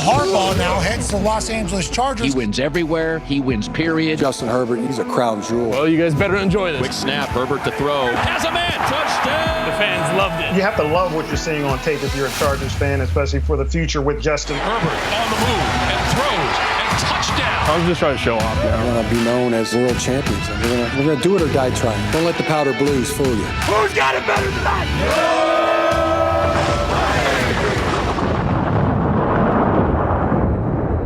Harbaugh now heads to the Los Angeles Chargers. He wins everywhere. He wins, period. Justin Herbert, he's a crown jewel. Well, you guys better enjoy this. Quick snap, Herbert to throw. Has a man, touchdown! The fans loved it. You have to love what you're seeing on tape if you're a Chargers fan, especially for the future with Justin. Herbert on the move and throws and touchdown. I was just trying to show off. We're going to be known as world champions. And we're going to do it or die trying. Don't let the powder blues fool you. Who's got it better than that?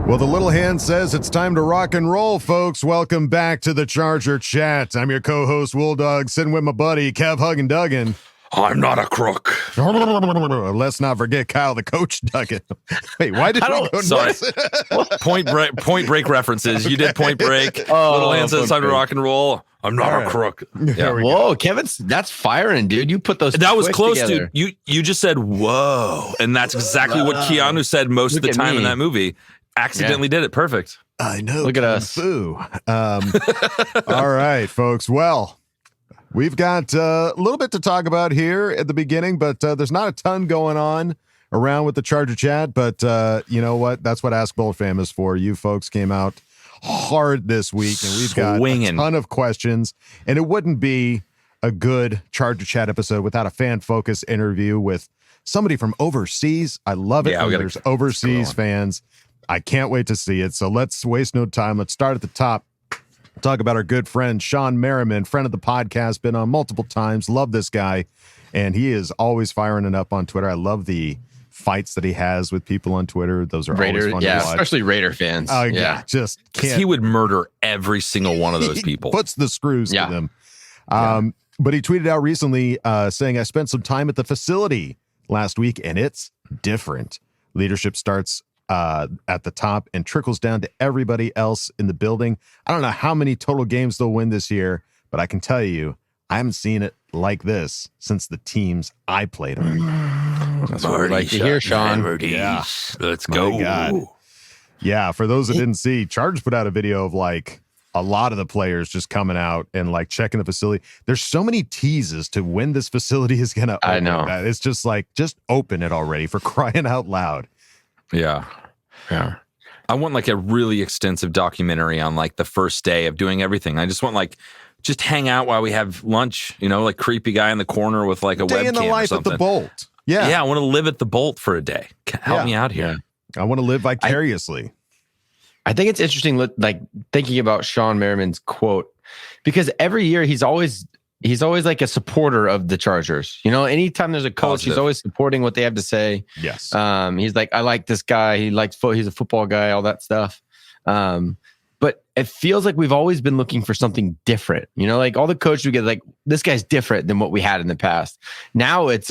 Well, the little hand says it's time to rock and roll, folks. Welcome back to the Charger Chat. I'm your co-host, Wool Dog, sitting with my buddy, Kev Huggin Duggan. I'm not a crook. Let's not forget Kyle, the coach, Duggan. Wait, why did we go? Sorry. Point Break references. You did Point Break. Little hand says time to rock and roll. I'm not a crook. Yeah. Whoa, Kevin's that's firing, dude. You put those. That was close, together. dude. You just said whoa, and that's exactly what Keanu said most of the time in that movie. Accidentally did it. Perfect. I know. Look at us. All right, folks. Well, we've got a little bit to talk about here at the beginning, but there's not a ton going on around with the Charger Chat. But you know what? That's what Ask Boltfam is for. You folks came out hard this week, and we've got a ton of questions. And it wouldn't be a good Charger Chat episode without a fan-focused interview with somebody from overseas. I love it when there's overseas fans. I can't wait to see it. So let's waste no time. Let's start at the top. Talk about our good friend, Sean Merriman, friend of the podcast, been on multiple times. Love this guy. And he is always firing it up on Twitter. I love the fights that he has with people on Twitter. Those are always fun to watch. Especially Raider fans. Just can't. He would murder every single one of those people. He puts the screws to them. But he tweeted out recently saying, I spent some time at the facility last week, and it's different. Leadership starts at the top and trickles down to everybody else in the building. I don't know how many total games they'll win this year, but I can tell you, I haven't seen it like this since the teams I played on. That's what we'd like to hear, Sean. Yeah. Let's go. God. Yeah, for those that didn't see, Chargers put out a video of like a lot of the players just coming out and like checking the facility. There's so many teases to when this facility is going to open. I know. It's just like, just open it already, for crying out loud. Yeah. I want like a really extensive documentary on like the first day of doing everything. I just want like just hang out while we have lunch, you know, like creepy guy in the corner with like a day webcam in the life or something. at the Bolt. Yeah. I want to live at the Bolt for a day. Help me out here. I want to live vicariously. I think it's interesting, like thinking about Sean Merriman's quote, because every year he's always like a supporter of the Chargers. You know, anytime there's a coach, he's always supporting what they have to say. Yes. He's like, I like this guy. He likes he's a football guy, all that stuff. But it feels like we've always been looking for something different. You know, like all the coaches we get, like, this guy's different than what we had in the past. Now it's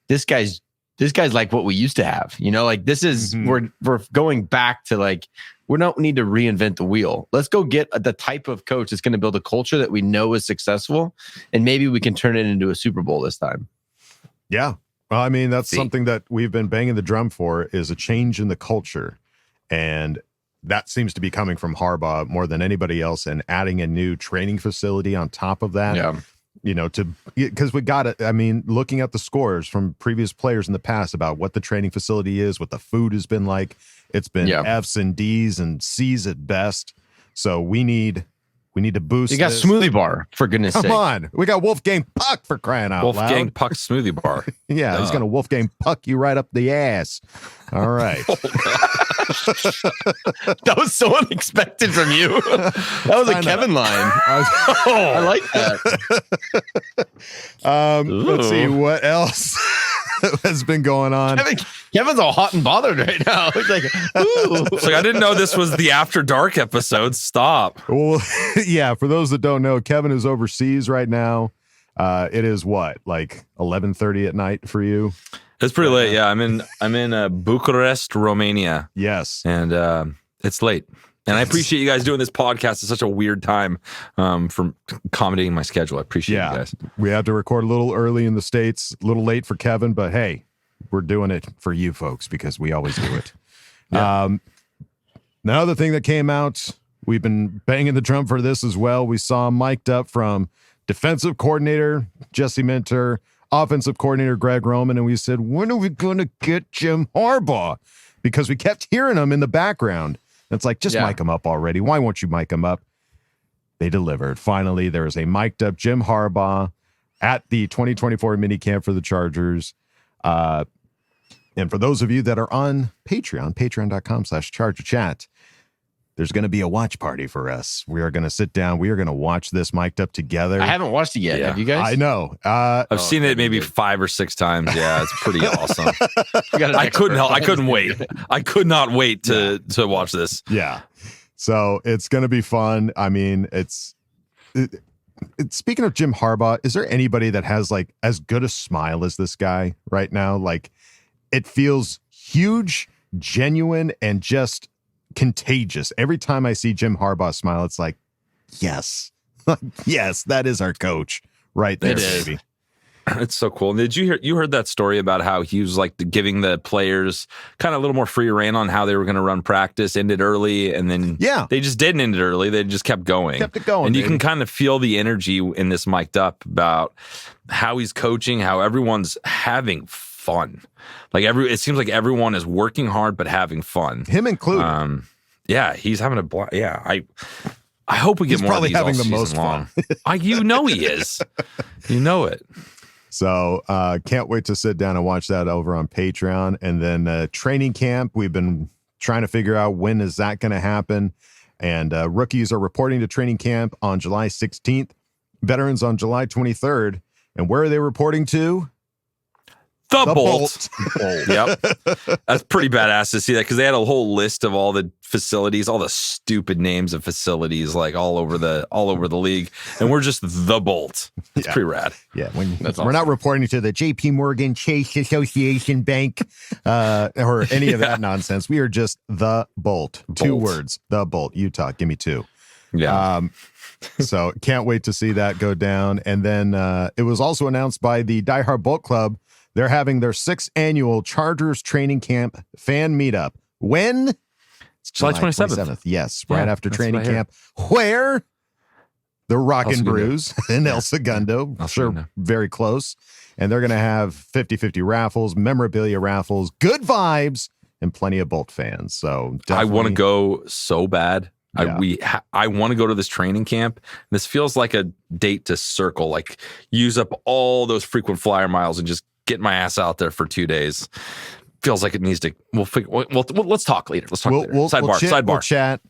this guy's like what we used to have. You know, like this is we're going back to like, we don't need to reinvent the wheel. Let's go get the type of coach that's going to build a culture that we know is successful, and maybe we can turn it into a Super Bowl this time. Yeah. Well, I mean, that's something that we've been banging the drum for, is a change in the culture. And that seems to be coming from Harbaugh more than anybody else, and adding a new training facility on top of that. Yeah. You know, because we got it. I mean, looking at the scores from previous players in the past about what the training facility is, what the food has been like, it's been F's and D's and C's at best. So we need to boost. You got Smoothie Bar, for goodness sake. Come on. We got Wolfgang Puck, for crying out loud. Wolfgang Puck Smoothie Bar. Yeah, he's going to Wolfgang Puck you right up the ass. All right. That was so unexpected from you. That was a Kevin line. I like that. Let's see what else has been going on. Kevin's all hot and bothered right now. He's like, ooh. It's like, I didn't know this was the After Dark episode. Stop. Well, yeah, for those that don't know, Kevin is overseas right now. It is what, like 11:30 at night for you? It's pretty late. Yeah, I'm in Bucharest, Romania. Yes, and it's late. And I appreciate you guys doing this podcast at such a weird time, for accommodating my schedule. I appreciate you guys. We had to record a little early in the States, a little late for Kevin, but hey, we're doing it for you folks because we always do it. The other thing that came out, we've been banging the drum for this as well. We saw mic'd up from defensive coordinator Jesse Minter, offensive coordinator Greg Roman, and we said, when are we going to get Jim Harbaugh? Because we kept hearing him in the background. And it's like, just mic him up already. Why won't you mic him up? They delivered. Finally, there is a mic'd up Jim Harbaugh at the 2024 minicamp for the Chargers. And for those of you that are on Patreon, patreon.com/ChargerChat, there's going to be a watch party for us. We are going to sit down. We are going to watch this mic'd up together. I haven't watched it yet. Have you guys? I know. I've seen it maybe 5 or 6 times. Yeah, it's pretty awesome. I couldn't wait. I could not wait to watch this. Yeah. So it's going to be fun. I mean, speaking of Jim Harbaugh, is there anybody that has like as good a smile as this guy right now? Like, it feels huge, genuine, and just contagious. Every time I see Jim Harbaugh smile, it's like, yes, yes, that is our coach right there, baby. It's so cool. You heard that story about how he was like giving the players kind of a little more free rein on how they were going to run practice, ended early, and then they just didn't end it early. They just kept going. Kept it going. And you can kind of feel the energy in this mic'd up about how he's coaching, how everyone's having fun. Like it seems like everyone is working hard but having fun. Him included. He's having a blast. Yeah, I hope we get more of these all season long. Fun. You know he is. You know it. So can't wait to sit down and watch that over on Patreon. And then training camp, we've been trying to figure out when is that going to happen. And rookies are reporting to training camp on July 16th, veterans on July 23rd. And where are they reporting to? The Bolt. Yep. That's pretty badass to see that, because they had a whole list of all the facilities, all the stupid names of facilities, like all over the league. And we're just the Bolt. It's pretty rad. Yeah. We're not reporting to the JP Morgan Chase Association Bank or any of that nonsense. We are just the Bolt. 2 words. The Bolt. Utah. Give me 2. Yeah. So can't wait to see that go down. And then it was also announced by the Die Hard Bolt Club. They're having their 6th annual Chargers training camp fan meetup. When? It's July 27th. Yes, right after training camp. Where? The Rock and Brews in El Segundo. Sure, very close. And they're going to have 50-50 raffles, memorabilia raffles, good vibes, and plenty of Bolt fans. So I want to go so bad. Yeah. I want to go to this training camp. This feels like a date to circle, like use up all those frequent flyer miles and just get my ass out there for 2 days. Feels like it needs to. Let's talk later. Sidebar. We'll chat.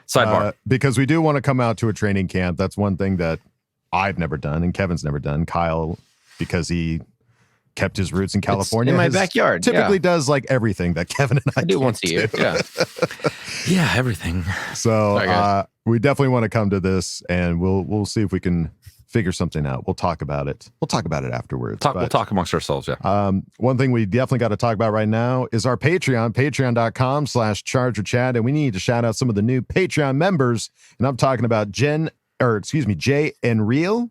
Sidebar. Because we do want to come out to a training camp. That's one thing that I've never done and Kevin's never done. Kyle, because he kept his roots in California, in my backyard. Typically does like everything that Kevin and I do once a year. Yeah, everything. So we definitely want to come to this, and we'll see if we can figure something out. We'll talk about it. We'll talk about it afterwards. We'll talk amongst ourselves. Yeah. One thing we definitely got to talk about right now is our Patreon, patreon.com/ChargerChat. And we need to shout out some of the new Patreon members. And I'm talking about Jay Enrile,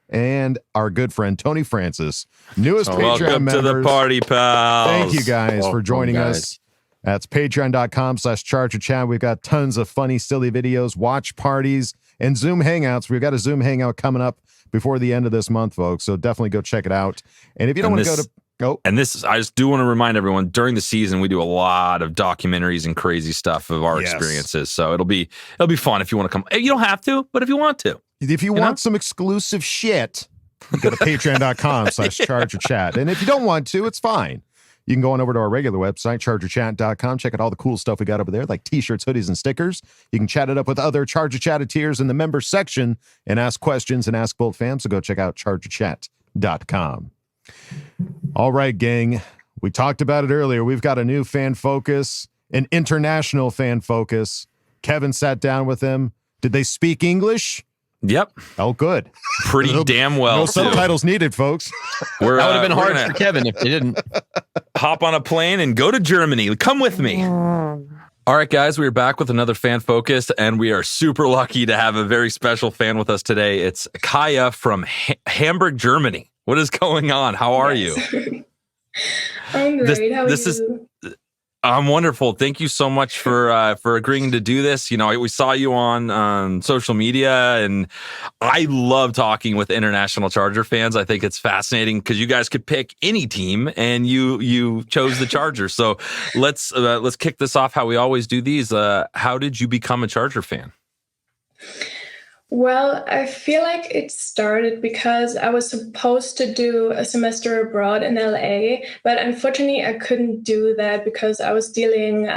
and our good friend Tony Francis, newest Patreon welcome members. To the party, pals. Thank you guys for joining us. That's patreon.com/ChargerChat. We've got tons of funny, silly videos, watch parties, and Zoom Hangouts. We've got a Zoom Hangout coming up before the end of this month, folks. So definitely go check it out. And if you don't want to go to... And this, I just do want to remind everyone, during the season, we do a lot of documentaries and crazy stuff of our experiences. So it'll be fun if you want to come. You don't have to, but if you want to. If you want some exclusive shit, go to patreon.com/ChargerChat. And if you don't want to, it's fine. You can go on over to our regular website, chargerchat.com. Check out all the cool stuff we got over there, like t-shirts, hoodies, and stickers. You can chat it up with other Charger Chatteteers in the members section and ask questions and ask Bolt fam. So go check out chargerchat.com. All right, gang. We talked about it earlier. We've got a new fan focus, an international fan focus. Kevin sat down with them. Did they speak English? Yep. Oh, good. Pretty damn well. No subtitles needed, folks. That would have been hard for Kevin if they didn't. Hop on a plane and go to Germany. Come with me. All right, guys, we are back with another fan focus, and we are super lucky to have a very special fan with us today. It's Kaja from Hamburg, Germany. What is going on? How are you? I'm great. How are you? I'm wonderful. Thank you so much for agreeing to do this. You know, we saw you on social media, and I love talking with international Charger fans. I think it's fascinating because you guys could pick any team, and you chose the Chargers. So let's kick this off how we always do these. How did you become a Charger fan? Well, I feel like it started because I was supposed to do a semester abroad in LA, but unfortunately I couldn't do that because I was dealing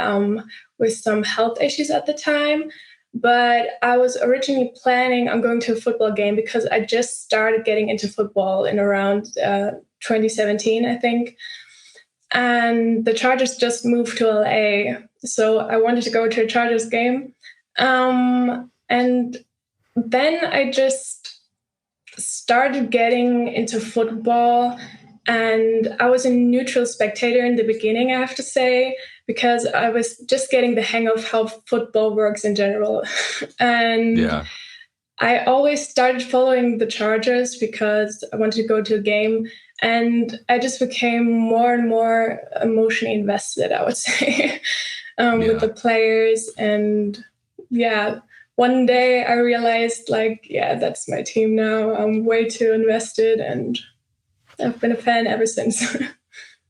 with some health issues at the time. But I was originally planning on going to a football game because I just started getting into football in around 2017, I think. And the Chargers just moved to LA. So I wanted to go to a Chargers game. And then I just started getting into football, and I was a neutral spectator in the beginning, I have to say, because I was just getting the hang of how football works in general. And I always started following the Chargers because I wanted to go to a game, and I just became more and more emotionally invested, I would say, with the players. And one day I realized, that's my team now. I'm way too invested, and I've been a fan ever since.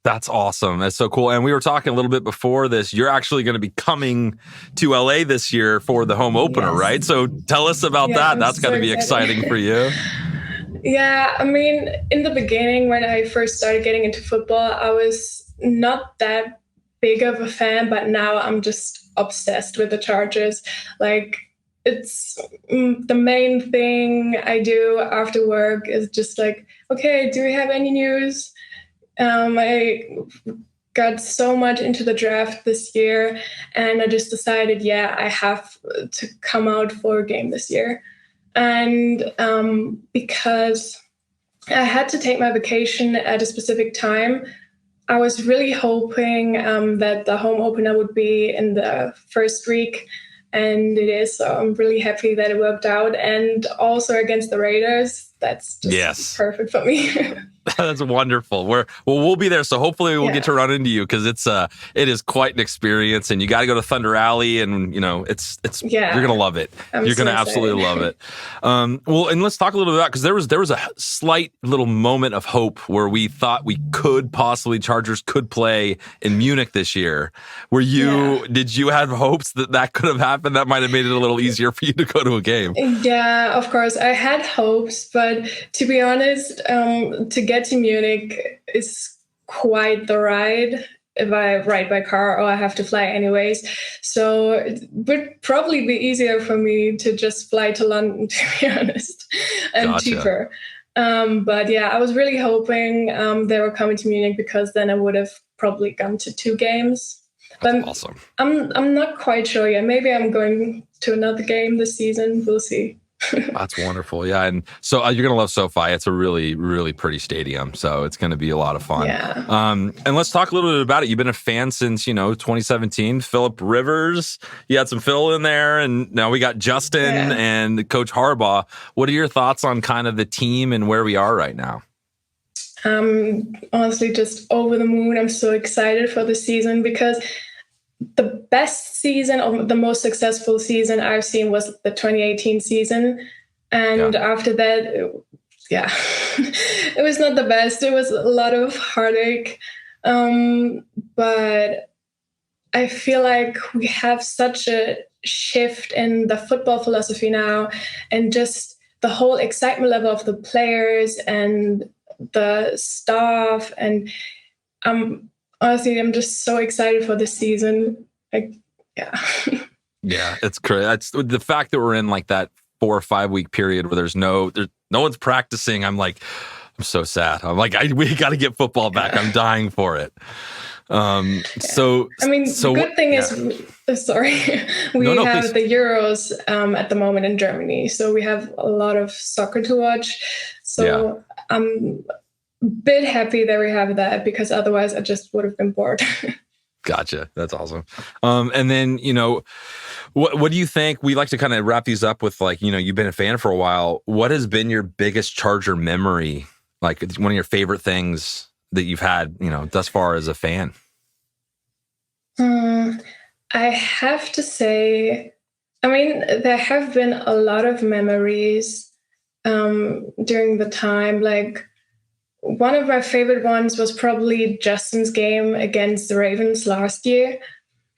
That's awesome. That's so cool. And we were talking a little bit before this. You're actually going to be coming to LA this year for the home opener, right? So tell us about that. That's got to be exciting for you. Yeah, I mean, in the beginning, when I first started getting into football, I was not that big of a fan, but now I'm just obsessed with the Chargers. It's the main thing I do after work is just okay, do we have any news? I got so much into the draft this year, and I just decided, I have to come out for a game this year. And because I had to take my vacation at a specific time, I was really hoping that the home opener would be in the first week. And it is, so I'm really happy that it worked out. And also against the Raiders, that's just perfect for me. That's wonderful. We'll be there, so hopefully we'll get to run into you because it is quite an experience, and you got to go to Thunder Alley, and it's you're gonna love it. You're gonna absolutely love it. Well, and let's talk a little bit about, because there was a slight little moment of hope where we thought we could possibly Chargers could play in Munich this year. Did you have hopes that could have happened? That might have made it a little easier for you to go to a game. Yeah, of course, I had hopes, but to be honest, to get to Munich is quite the ride if I ride by car or I have to fly anyways. So it would probably be easier for me to just fly to London, to be honest, and cheaper. But I was really hoping they were coming to Munich because then I would have probably gone to 2 games. But that's awesome. I'm not quite sure yet. Maybe I'm going to another game this season. We'll see. That's wonderful. Yeah. And so you're going to love SoFi. It's a really, really pretty stadium. So it's going to be a lot of fun. Yeah. And let's talk a little bit about it. You've been a fan since, 2017. Philip Rivers, you had some Phil in there, and now we got Justin and Coach Harbaugh. What are your thoughts on kind of the team and where we are right now? Honestly, just over the moon. I'm so excited for the season because the best season or the most successful season I've seen was the 2018 season. And after that, it was not the best. It was a lot of heartache. But I feel like we have such a shift in the football philosophy now, and just the whole excitement level of the players and the staff. And honestly, I'm just so excited for this season. It's crazy. That's the fact that we're in that 4 or 5 week period where there's no one's practicing. I'm so sad. I'm we got to get football back. I'm dying for it. So I mean, the good thing is, we have the Euros at the moment in Germany, so we have a lot of soccer to watch. So I'm a bit happy that we have that, because otherwise I just would have been bored. Gotcha. That's awesome. And then, what do you think? We like to kind of wrap these up with you've been a fan for a while. What has been your biggest Charger memory? One of your favorite things that you've had, thus far as a fan? I have to say, I mean, there have been a lot of memories during the time. Like, one of my favorite ones was probably Justin's game against the Ravens last year.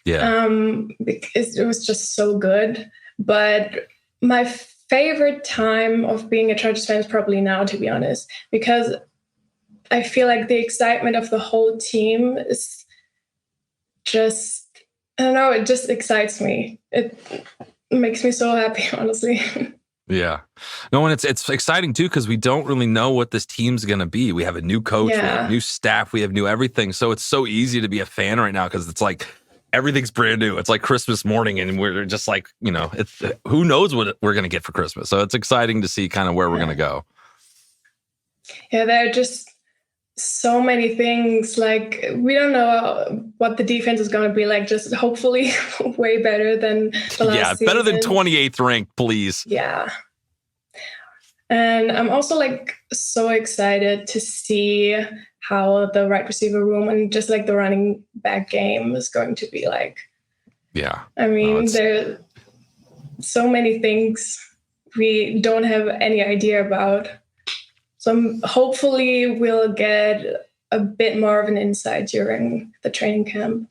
Yeah. Because it was just so good. But my favorite time of being a Chargers fan is probably now, to be honest, because I feel like the excitement of the whole team is just, I don't know, it just excites me. It makes me so happy, honestly. Yeah. No, and it's exciting too, because we don't really know what this team's going to be. We have a new coach, we have new staff, we have new everything. So it's so easy to be a fan right now because it's like everything's brand new. It's like Christmas morning and we're just like, it's who knows what we're going to get for Christmas. So it's exciting to see kind of where we're going to go. Yeah, there are just so many things. Like, we don't know what the defense is going to be like, just hopefully way better than the last season. Better than 28th ranked, please. Yeah. And I'm also like so excited to see how the wide receiver room and just like the running back game is going to be like. Yeah. I mean, there are so many things we don't have any idea about. So hopefully we'll get a bit more of an insight during the training camp.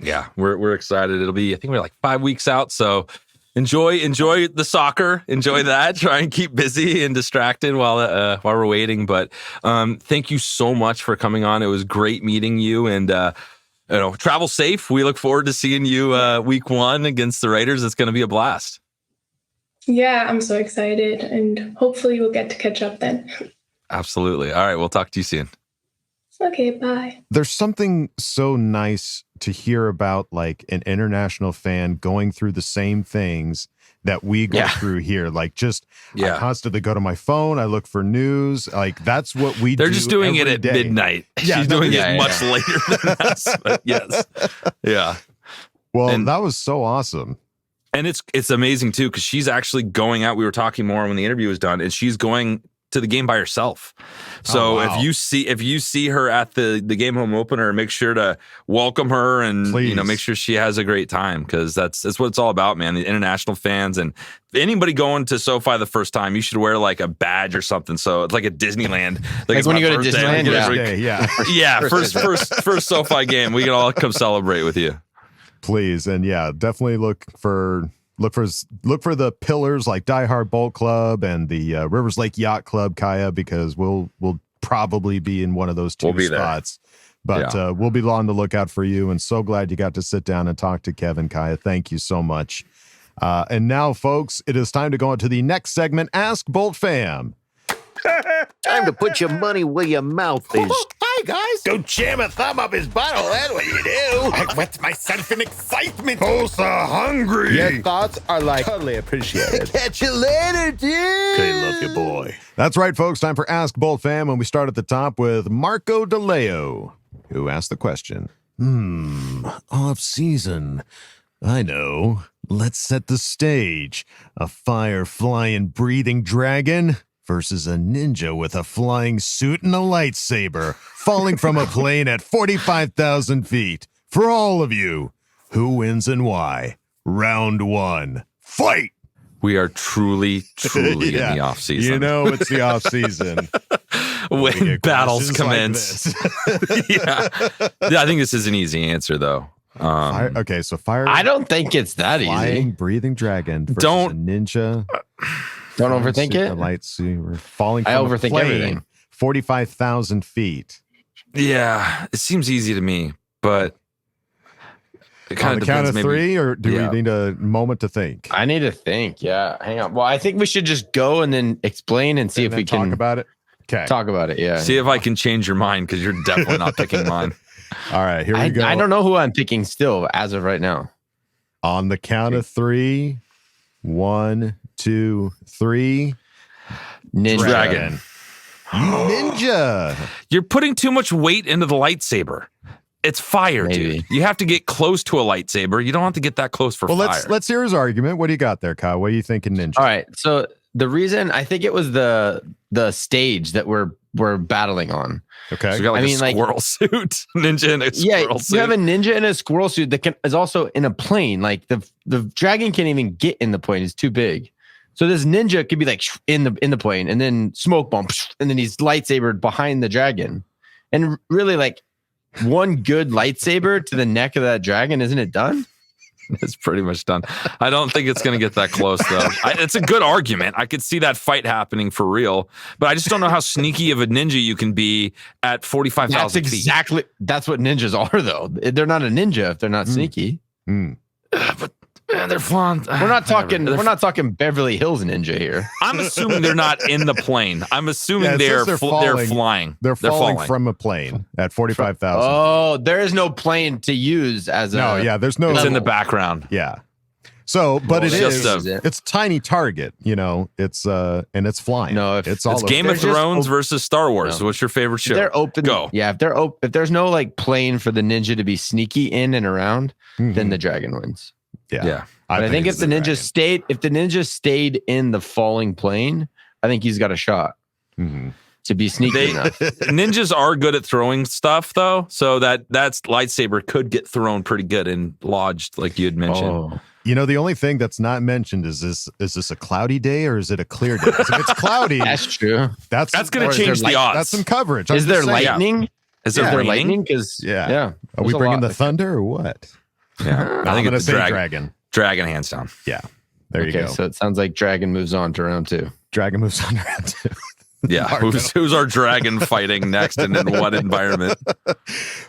Yeah, we're excited. It'll be, I think we're like 5 weeks out. So enjoy the soccer. Enjoy that. Try and keep busy and distracted while we're waiting. But thank you so much for coming on. It was great meeting you, and travel safe. We look forward to seeing you week 1 against the Raiders. It's going to be a blast. Yeah, I'm so excited, and hopefully we'll get to catch up then. Absolutely. All right, we'll talk to you soon. Okay, bye. There's something so nice to hear about, like an international fan going through the same things that we go through here. Like, I constantly go to my phone, I look for news. Like, that's what we do. They're just doing it at day. midnight. Yeah, she's doing it much later than us. But yes. Yeah. Well, that was so awesome. And it's amazing too, because she's actually going out. We were talking more when the interview was done, and she's going to the game by herself. So if you see her at the game home opener, make sure to welcome her and make sure she has a great time, because that's what it's all about, man. The international fans and anybody going to SoFi the first time, you should wear like a badge or something. So it's like a Disneyland. Like when you go to Disneyland, first SoFi game, we can all come celebrate with you. Please. And definitely look for the pillars like Die Hard Bolt Club and the Rivers Lake Yacht Club, Kaja, because we'll probably be in one of those two spots. But we'll be on the lookout for you, and so glad you got to sit down and talk to Kevin, Kaja. Thank you so much. And now, folks, it is time to go into the next segment, Ask Boltfam. Time to put your money where your mouth is. Hi, guys. Go jam a thumb up his butthole. That's what you do. I wet myself in excitement. Oh, so hungry. Your thoughts are like totally appreciated. Catch you later, dude. Okay, love you, boy. That's right, folks. Time for Ask Boltfam, and we start at the top with Marco DeLeo, who asked the question. Off-season. I know. Let's set the stage. A fire-flying, breathing dragon versus a ninja with a flying suit and a lightsaber falling from a plane at 45,000 feet. For all of you, who wins and why? Round 1. Fight! We are truly in the off season. It's the off season when battles commence. Like I think this is an easy answer though. So fire. I don't think it's that flying, easy. breathing dragon versus a ninja. Don't overthink it. The lightsaber falling. I from overthink everything. 45,000 feet. Yeah, it seems easy to me, but it kind of count depends. of three, or do we need a moment to think? I need to think. Yeah, hang on. Well, I think we should just go and then explain and see if we can talk about it. Okay, talk about it. Yeah. See if I can change your mind, because you're definitely not picking mine. All right, here we go. I don't know who I'm picking still as of right now. On the count of 3, 1, 2, 3. Ninja. Dragon. Ninja. You're putting too much weight into the lightsaber. It's fire, dude. You have to get close to a lightsaber. You don't have to get that close for fire. Let's hear his argument. What do you got there, Kyle? What are you thinking, ninja? All right. So the reason I think it was the stage that we're battling on. Okay. So you got like I mean, a squirrel suit, ninja in a squirrel suit. You have a ninja in a squirrel suit that is also in a plane. Like the dragon can't even get in the plane; it's too big. So this ninja could be like in the plane, and then smoke bomb, and then he's lightsabered behind the dragon. And really, like one good lightsaber to the neck of that dragon, isn't it done? It's pretty much done. I don't think it's going to get that close, though. It's a good argument. I could see that fight happening for real, but I just don't know how sneaky of a ninja you can be at 45,000 feet. That's what ninjas are, though. They're not a ninja if they're not sneaky. But they're flying. We're not talking Beverly Hills ninja here. I'm assuming they're not in the plane. I'm assuming they're flying. They're falling from a plane at 45,000. Oh, there is no plane to use as a. No, yeah, there's no. It's in the background. Yeah. So, but Well, it's a tiny target, you know. It's and it's flying. No, it's all. It's Game of Thrones versus Star Wars. No. What's your favorite show? They're open. Go. Yeah, if there's no like plane for the ninja to be sneaky in and around, then the dragon wins. Yeah. But I think if the ninja stayed in the falling plane, I think he's got a shot to be sneaky enough. Ninjas are good at throwing stuff, though, so that's lightsaber could get thrown pretty good and lodged, like you had mentioned. Oh. You know, the only thing that's not mentioned is this a cloudy day or is it a clear day? If it's cloudy, that's true. That's going to change the odds. That's some coverage. Is there lightning? Yeah. Is there lightning? Because yeah. Are we bringing the thunder or what? Yeah, I think it's the dragon. Dragon, hands down. Yeah, there you go. So it sounds like dragon moves on to round 2. Dragon moves on to round 2. Yeah, who's our dragon fighting next and in what environment?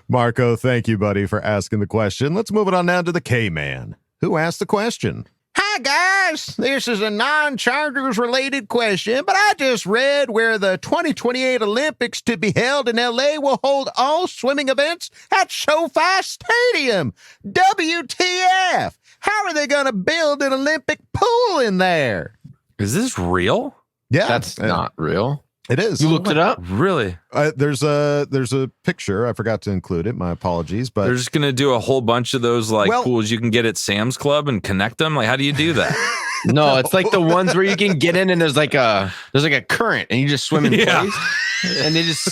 Marco, thank you, buddy, for asking the question. Let's move it on now to the K-Man, who asked the question. Hi, guys. This is a non-Chargers related question, but I just read where the 2028 Olympics to be held in LA will hold all swimming events at SoFi Stadium. WTF? How are they going to build an Olympic pool in there? Is this real? Yeah. That's not real. It is. You looked it up? Really? There's a picture. I forgot to include it. My apologies. But they're just going to do a whole bunch of those pools you can get at Sam's Club and connect them. Like, how do you do that? No, it's like the ones where you can get in and there's like a current and you just swim in place and they just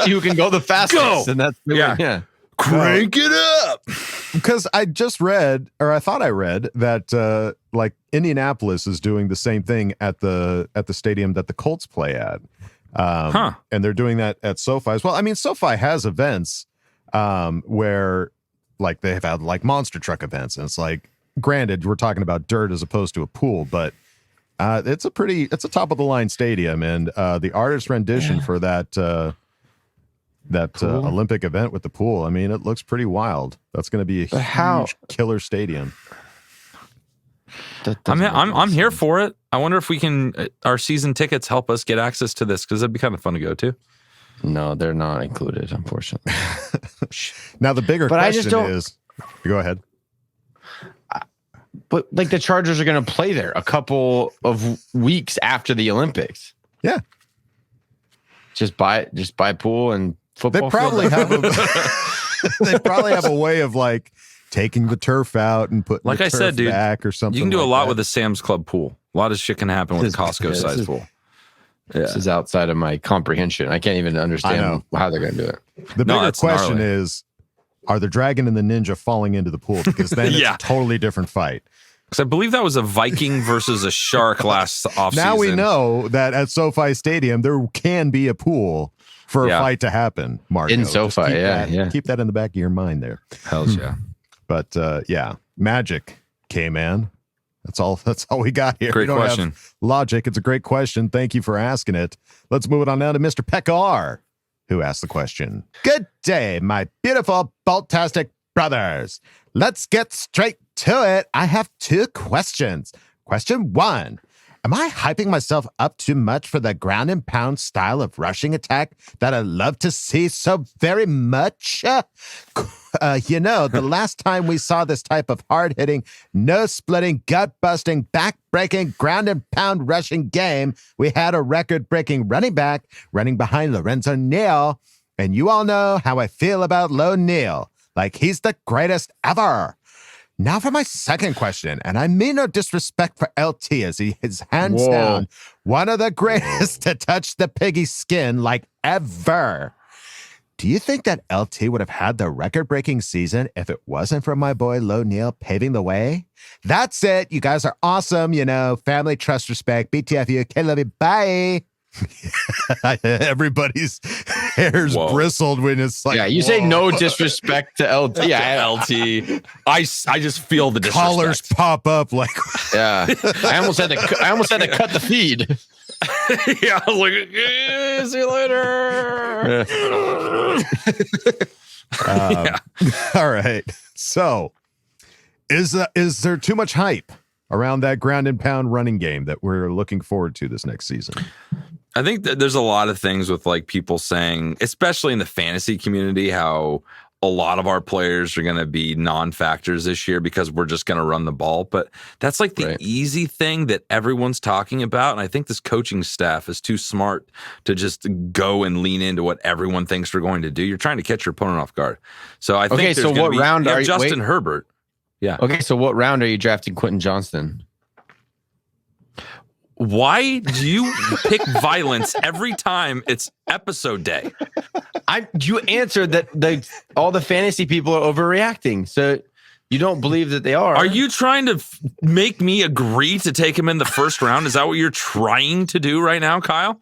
you can go the fastest. And that's crank it up. Because I just read, or I thought I read that like Indianapolis is doing the same thing at the stadium that the Colts play at. And they're doing that at SoFi as well. I mean, SoFi has events where like they've had like monster truck events, and it's like, granted, we're talking about dirt as opposed to a pool, but it's a top of the line stadium, and the artist rendition for that Olympic event with the pool, I mean, it looks pretty wild. That's going to be a huge killer stadium. I'm here for it. I wonder if we can our season tickets help us get access to this, because it'd be kind of fun to go to. No, they're not included, unfortunately. Now the bigger question is, go ahead. But like the Chargers are going to play there a couple of weeks after the Olympics. Yeah. Just buy pool and football. They probably have a way of like taking the turf out and putting like the I turf said, dude, back or something. You can do like a lot that. with a Sam's Club pool. A lot of shit can happen with a Costco size pool. This is outside of my comprehension. I can't even understand how they're going to do it. The bigger question is, are the dragon and the ninja falling into the pool? Because then it's a totally different fight. Because I believe that was a Viking versus a shark last offseason. Now we know that at SoFi Stadium, there can be a pool for a fight to happen, Marco. In SoFi, Keep that in the back of your mind there. Hells yeah. But magic, K-Man. That's all we got here. Great we don't question. have logic. It's a great question. Thank you for asking it. Let's move it on now to Mr. Pekar, who asked the question. Good day, my beautiful Boltastic brothers. Let's get straight to it. I have 2 questions. Question 1. Am I hyping myself up too much for the ground and pound style of rushing attack that I love to see so very much? The last time we saw this type of hard-hitting, nose-splitting, gut-busting, back-breaking, ground and pound rushing game, we had a record-breaking running back running behind Lorenzo Neal. And you all know how I feel about Lo Neal. Like he's the greatest ever. Now for my second question, and I mean no disrespect for LT, as he is hands down one of the greatest to touch the piggy skin like ever. Do you think that LT would have had the record-breaking season if it wasn't for my boy Lo Neal paving the way? That's it. You guys are awesome. You know, family, trust, respect, BTFU, kid, love you, bye. Everybody's hairs bristled when it's like, yeah, you say no disrespect to LT. Yeah, LT. I just feel the disrespect. Collars pop up like, yeah. I almost had to cut the feed. Yeah, I was like, see you later. All right. So, is there too much hype around that ground and pound running game that we're looking forward to this next season? I think that there's a lot of things with like people saying, especially in the fantasy community, how a lot of our players are going to be non-factors this year because we're just going to run the ball. But that's like the easy thing that everyone's talking about. And I think this coaching staff is too smart to just go and lean into what everyone thinks we're going to do. You're trying to catch your opponent off guard. So I think so what round are you, Justin Herbert. Yeah. Okay, so what round are you drafting Quentin Johnston? Why do you pick violence every time it's episode day? You answered that all the fantasy people are overreacting. So you don't believe that they are. Are you trying to make me agree to take him in the first round? Is that what you're trying to do right now, Kyle?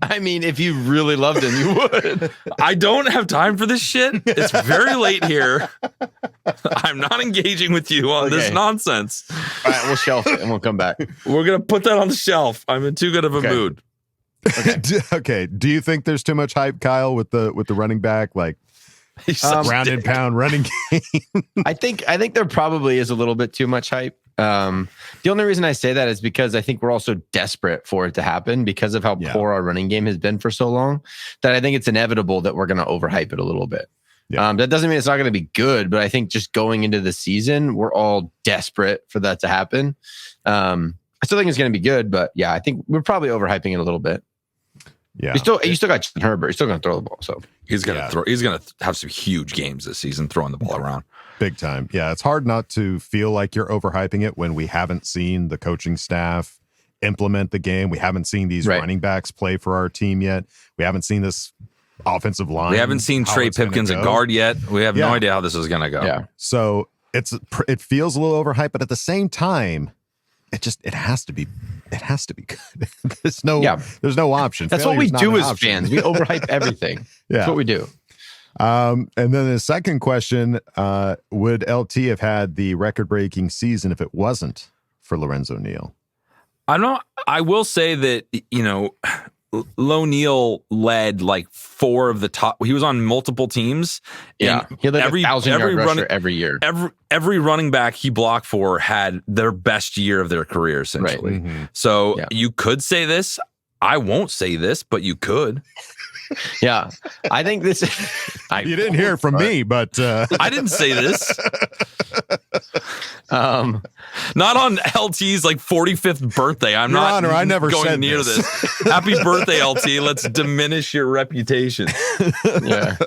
I mean, if you really loved him, you would. I don't have time for this shit. It's very late here. I'm not engaging with you on this nonsense. All right, we'll shelf it and we'll come back. We're going to put that on the shelf. I'm in too good of a mood. Okay. Do you think there's too much hype, Kyle, with the running back? Like, ground and pound running game? I think there probably is a little bit too much hype. The only reason I say that is because I think we're also desperate for it to happen because of how poor our running game has been for so long, that I think it's inevitable that we're going to overhype it a little bit. Yeah. That doesn't mean it's not going to be good, but I think just going into the season, we're all desperate for that to happen. I still think it's going to be good, but yeah, I think we're probably overhyping it a little bit. Yeah, you still got Justin Herbert. He's still going to throw the ball, so he's going to throw. He's going to have some huge games this season throwing the ball around. Big time. Yeah, it's hard not to feel like you're overhyping it when we haven't seen the coaching staff implement the game. We haven't seen these running backs play for our team yet. We haven't seen this offensive line. We haven't seen Trey Pipkins at guard yet. We have no idea how this is going to go. Yeah. So it feels a little overhyped, but at the same time, it has to be good. There's no option. That's what we do as fans. We overhype everything. That's what we do. And then the second question, would LT have had the record-breaking season if it wasn't for Lorenzo Neal? I will say that, Lo Neal led like 4 of the top. He was on multiple teams. Yeah, he led every 1,000-yard rusher every year. Every running back he blocked for had their best year of their career, essentially. Right. Mm-hmm. So you could say this. I won't say this, but you could. Yeah, I think this. You didn't hear it from me, but I didn't say this. Not on LT's like 45th birthday. I'm Your not Honor, I never going said near this. Happy birthday, LT. Let's diminish your reputation. Yeah,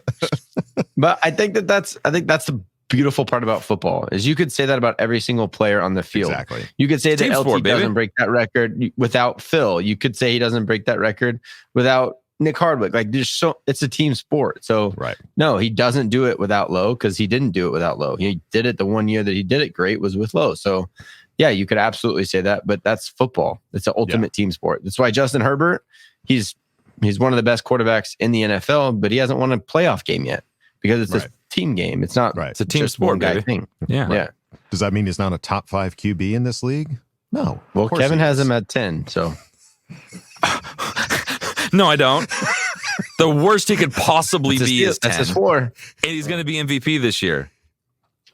but I think that's the beautiful part about football is you could say that about every single player on the field. Exactly. You could say that Team LT sport, doesn't break that record without Phil. You could say he doesn't break that record without Nick Hardwick. Like it's a team sport. So no, he doesn't do it without Lowe because he didn't do it without Lowe. He did it the one year that he did it great was with Lowe. So yeah, you could absolutely say that, but that's football. It's an ultimate team sport. That's why Justin Herbert, he's one of the best quarterbacks in the NFL, but he hasn't won a playoff game yet because it's a team game. It's not it's a team just sport, one guy baby. thing. Yeah. Yeah. Does that mean he's not a top 5 QB in this league? No. Well, Kevin has him at 10, so. No, I don't. The worst he could possibly be is 10. That's his 4. And he's going to be MVP this year.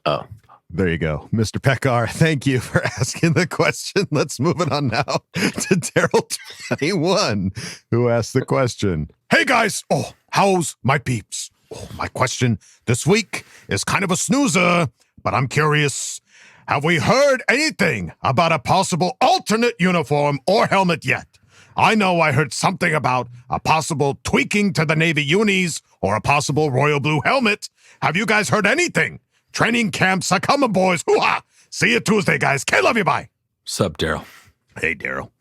Oh. There you go. Mr. Pekar, thank you for asking the question. Let's move it on now to Daryl21, who asked the question. Hey, guys. Oh, how's my peeps? Oh, my question this week is kind of a snoozer, but I'm curious. Have we heard anything about a possible alternate uniform or helmet yet? I know I heard something about a possible tweaking to the Navy unis or a possible royal blue helmet. Have you guys heard anything? Training camps are coming, boys. Hoo-ha! See you Tuesday, guys. K, love you. Bye. Sup, Daryl? Hey, Daryl.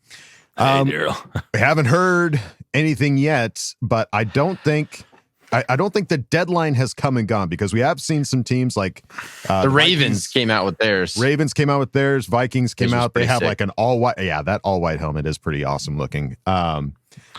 Hey, Daryl. I haven't heard anything yet, but I don't think the deadline has come and gone, because we have seen some teams like the Ravens came out with theirs. Vikings came out. They have sick. like an all white. Yeah, that all white helmet is pretty awesome looking.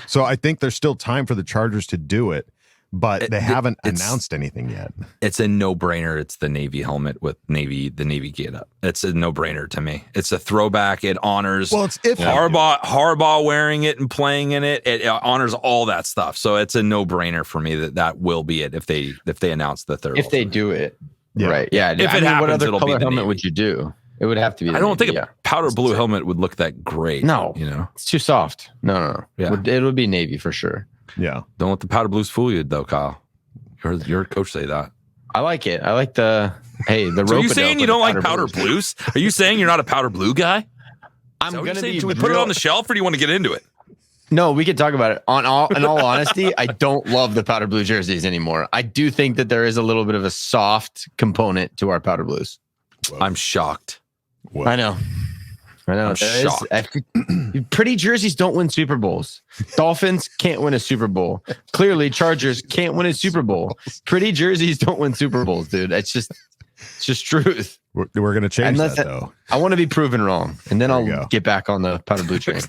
So I think there's still time for the Chargers to do it, but they haven't announced anything yet. It's a no-brainer. It's the Navy helmet with the Navy get up. It's a no-brainer to me. It's a throwback. It honors Harbaugh wearing it and playing in it. It honors all that stuff. So it's a no-brainer for me that will be it if they announce the third. If they do it, right? Yeah. If it happens, what other it'll color be the helmet Navy. would you do? It would have to be. I don't think a powder blue helmet would look that great. No, it's too soft. No. Yeah. It would be Navy for sure. Yeah. Don't let the powder blues fool you, though, Kyle. Your coach say that. I like it. I like the rope. So are you saying you don't like powder blues? Are you saying you're not a powder blue guy? I'm going to be. Should we put it on the shelf, or do you want to get into it? No, we can talk about it. In all honesty, I don't love the powder blue jerseys anymore. I do think that there is a little bit of a soft component to our powder blues. Whoa. I'm shocked. Whoa. I know. I'm shocked. Pretty jerseys don't win Super Bowls. Dolphins can't win a Super Bowl. Clearly, Chargers can't win a Super Bowl. Pretty jerseys don't win Super Bowls, dude. It's just truth. We're going to change that, though. I want to be proven wrong, and then I'll get back on the powder blue train.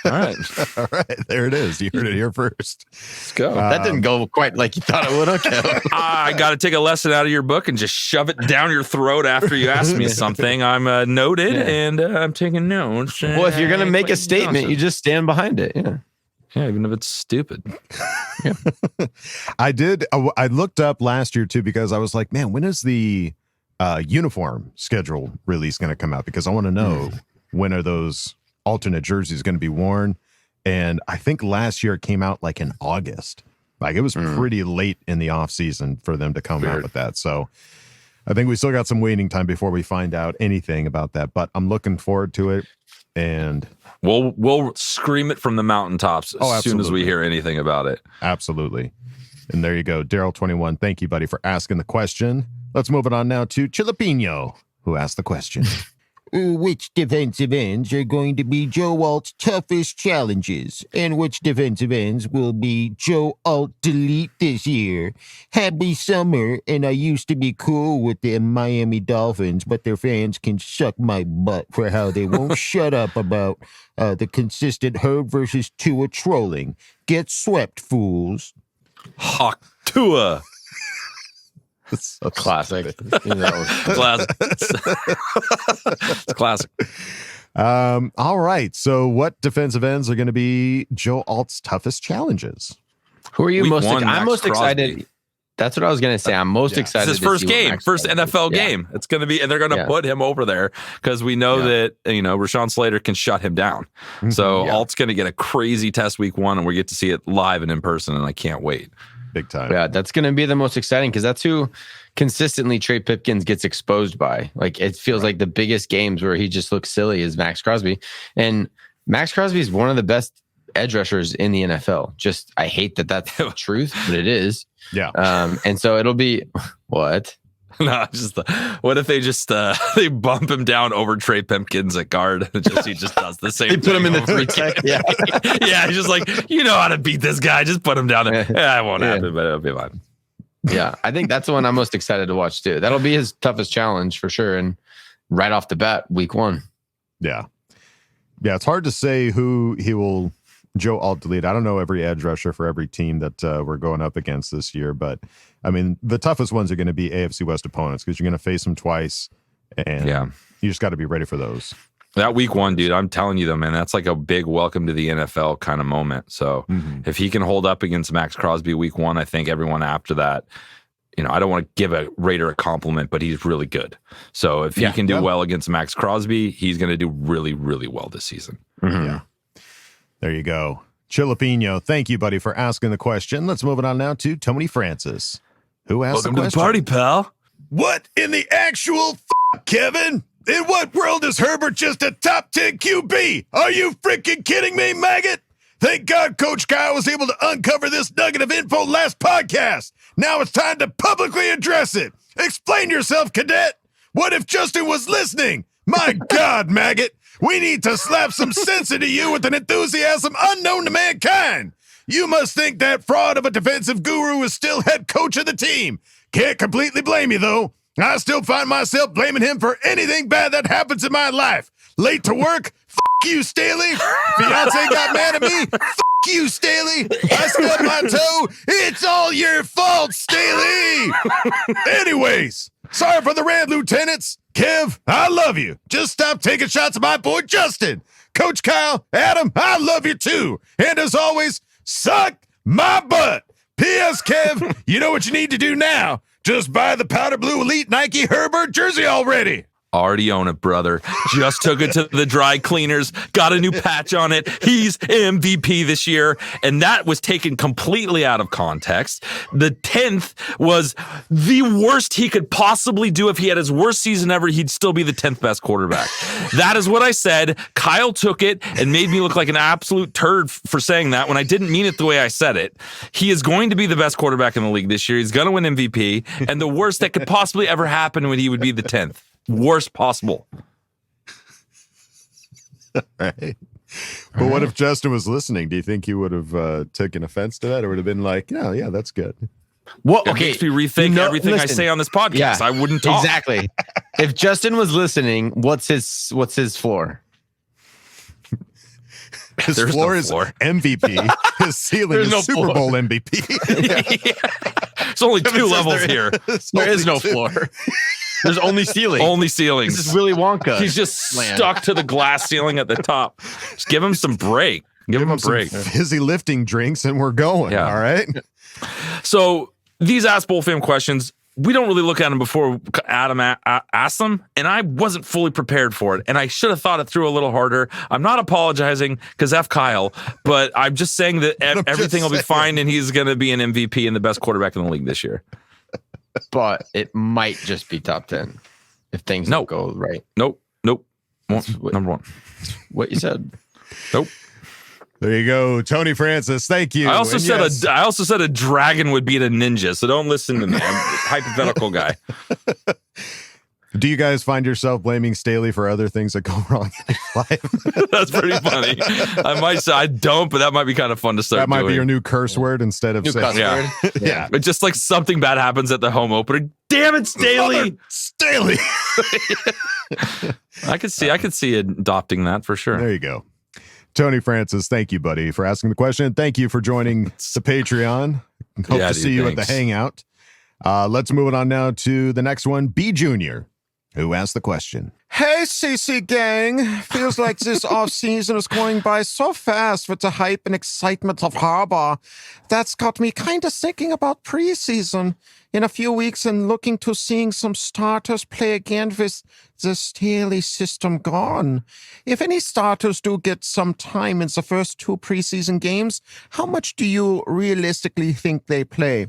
All right. All right. There it is. You heard it here first. Let's go. That didn't go quite like you thought it would. Okay. I got to take a lesson out of your book and just shove it down your throat after you ask me something. I'm noted and I'm taking notes. Well, if you're going to make a statement, you just stand behind it. Yeah. Yeah, even if it's stupid. Yeah. I looked up last year, too, because I was like, man, when is the uniform schedule release going to come out? Because I want to know when are those alternate jerseys going to be worn. And I think last year it came out like in August. Like it was pretty late in the off season for them to come out with that. So I think we still got some waiting time before we find out anything about that, but I'm looking forward to it. And we'll scream it from the mountaintops as soon as we hear anything about it. Absolutely. And there you go. Daryl21. Thank you, buddy, for asking the question. Let's move it on now to Chilapino, who asked the question. Which defensive ends are going to be Joe Alt's toughest challenges? And which defensive ends will be Joe Alt delete this year? Happy summer, and I used to be cool with the Miami Dolphins, but their fans can suck my butt for how they won't shut up about the consistent Herb versus Tua trolling. Get swept, fools. Hawk Tua. It's a classic. Classic. It's classic. All right. So what defensive ends are going to be Joe Alt's toughest challenges? Who are you Week most? one, I'm Max most excited. Crosby. That's what I was going to say. I'm most excited. It's his first game, first NFL game. It's going to be, and they're going to put him over there because we know that, Rashawn Slater can shut him down. So Alt's going to get a crazy test week one, and we get to see it live and in person, and I can't wait. Big time. Yeah, that's going to be the most exciting because that's who consistently Trey Pipkins gets exposed by. Like it feels like the biggest games where he just looks silly is Max Crosby. And Max Crosby is one of the best edge rushers in the NFL. Just, I hate that that's the truth, but it is. Yeah. And so it'll be what? No, just what if they just they bump him down over Trey Pipkins at guard and he just does the same. They put him in the 3 tech. Yeah, yeah. He's just like, you know how to beat this guy. Just put him down. It won't happen, but it'll be fine. Yeah, I think that's the one I'm most excited to watch too. That'll be his toughest challenge for sure, and right off the bat, week one. Yeah. It's hard to say who he will Joe Alt delete. I don't know every edge rusher for every team that we're going up against this year, but I mean, the toughest ones are going to be AFC West opponents because you're going to face them twice, and you just got to be ready for those. That week one, dude, I'm telling you though, man, that's like a big welcome to the NFL kind of moment. So if he can hold up against Max Crosby week one, I think everyone after that, I don't want to give a Raider a compliment, but he's really good. So if he can do well against Max Crosby, he's going to do really, really well this season. Yeah. There you go. Chilapino, thank you, buddy, for asking the question. Let's move it on now to Tony Francis, who asked Welcome the question. to the party, pal. What in the actual Kevin? In what world is Herbert just a top 10 QB? Are you freaking kidding me, maggot? Thank God Coach Kyle was able to uncover this nugget of info last podcast. Now it's time to publicly address it. Explain yourself, cadet. What if Justin was listening? My God, maggot. We need to slap some sense into you with an enthusiasm unknown to mankind. You must think that fraud of a defensive guru is still head coach of the team. Can't completely blame you, though. I still find myself blaming him for anything bad that happens in my life. Late to work? F*** you, Staley. Fiance got mad at me? F*** you, Staley. I stubbed my toe. It's all your fault, Staley. Anyways, sorry for the rant, lieutenants. Kev, I love you. Just stop taking shots at my boy Justin. Coach Kyle, Adam, I love you too. And as always, suck my butt. P.S. Kev, you know what you need to do now? Just buy the powder blue elite Nike Herbert jersey already. Already own it, brother. Just took it to the dry cleaners, got a new patch on it. He's MVP this year, and that was taken completely out of context. The 10th was the worst he could possibly do. If he had his worst season ever, he'd still be the 10th best quarterback. That is what I said. Kyle took it and made me look like an absolute turd for saying that when I didn't mean it the way I said it. He is going to be the best quarterback in the league this year. He's going to win MVP, and the worst that could possibly ever happen when he would be the 10th. Worst possible. Right. But what if Justin was listening? Do you think he would have taken offense to that, or would have been like, "No, yeah, that's good"? Well, it makes me rethink everything I say on this podcast. Yeah, I wouldn't talk. Exactly. If Justin was listening, what's his floor? His floor is MVP. His ceiling is Super Bowl MVP. Yeah. There's only two levels here. There is no floor. There's only ceiling. Only ceilings. This is Willy Wonka. He's just stuck to the glass ceiling at the top. Just give him some break. Give him a break. Some fizzy lifting drinks, and we're going. Yeah. All right. So these Ask Boltfam questions, we don't really look at them before Adam asked them, and I wasn't fully prepared for it, and I should have thought it through a little harder. I'm not apologizing because F Kyle, but I'm just saying that everything will be fine, and he's going to be an MVP and the best quarterback in the league this year. But it might just be top 10 if things don't go right. Nope. Number one. What you said. Nope. There you go, Tony Francis. Thank you. I also said a dragon would beat a ninja, so don't listen to me. I'm a hypothetical guy. Do you guys find yourself blaming Staley for other things that go wrong in your life? That's pretty funny. I might say I don't, but that might be kind of fun to start. That might doing. be your new curse word instead of new saying, yeah. But just like something bad happens at the home opener. Damn it, Staley! Staley. I could see adopting that for sure. There you go. Tony Francis, thank you, buddy, for asking the question. Thank you for joining the Patreon. Hope to see you at the Hangout. Let's move it on now to the next one. B Junior, who asked the question. Hey, CC gang. Feels like this offseason is going by so fast with the hype and excitement of Harbaugh. That's got me kind of thinking about preseason in a few weeks and looking to seeing some starters play again with the Staley system gone. If any starters do get some time in the first two preseason games, how much do you realistically think they play?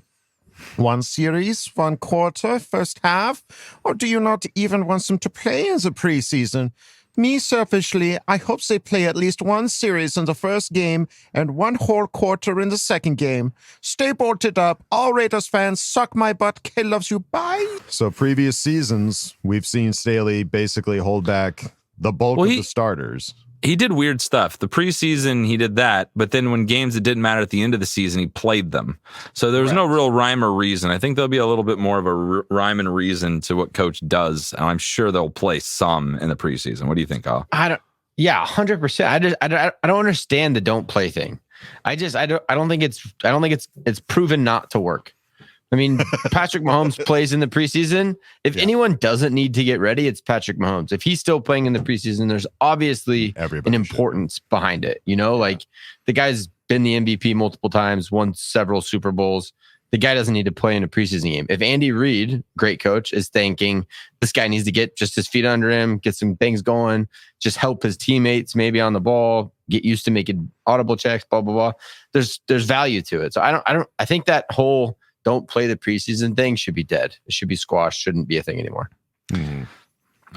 One series, one quarter, first half? Or do you not even want them to play in the preseason? Me, selfishly, I hope they play at least one series in the first game and one whole quarter in the second game. Stay bolted up. All Raiders fans, suck my butt. K loves you. Bye. So previous seasons, we've seen Staley basically hold back the bulk of the starters. He did weird stuff. The preseason, he did that, but then when games that didn't matter at the end of the season, he played them. So there was no real rhyme or reason. I think there'll be a little bit more of a rhyme and reason to what Coach does, and I'm sure they'll play some in the preseason. What do you think, Kyle? 100%. I don't understand the don't play thing. I don't think it's proven not to work. I mean, Patrick Mahomes plays in the preseason. If anyone doesn't need to get ready, it's Patrick Mahomes. If he's still playing in the preseason, there's obviously an importance behind it. You know, like the guy's been the MVP multiple times, won several Super Bowls. The guy doesn't need to play in a preseason game. If Andy Reid, great coach, is thinking this guy needs to get just his feet under him, get some things going, just help his teammates maybe on the ball, get used to making audible checks, blah, blah, blah. There's value to it. So I think that whole don't play the preseason thing should be dead. It should be squashed. Shouldn't be a thing anymore.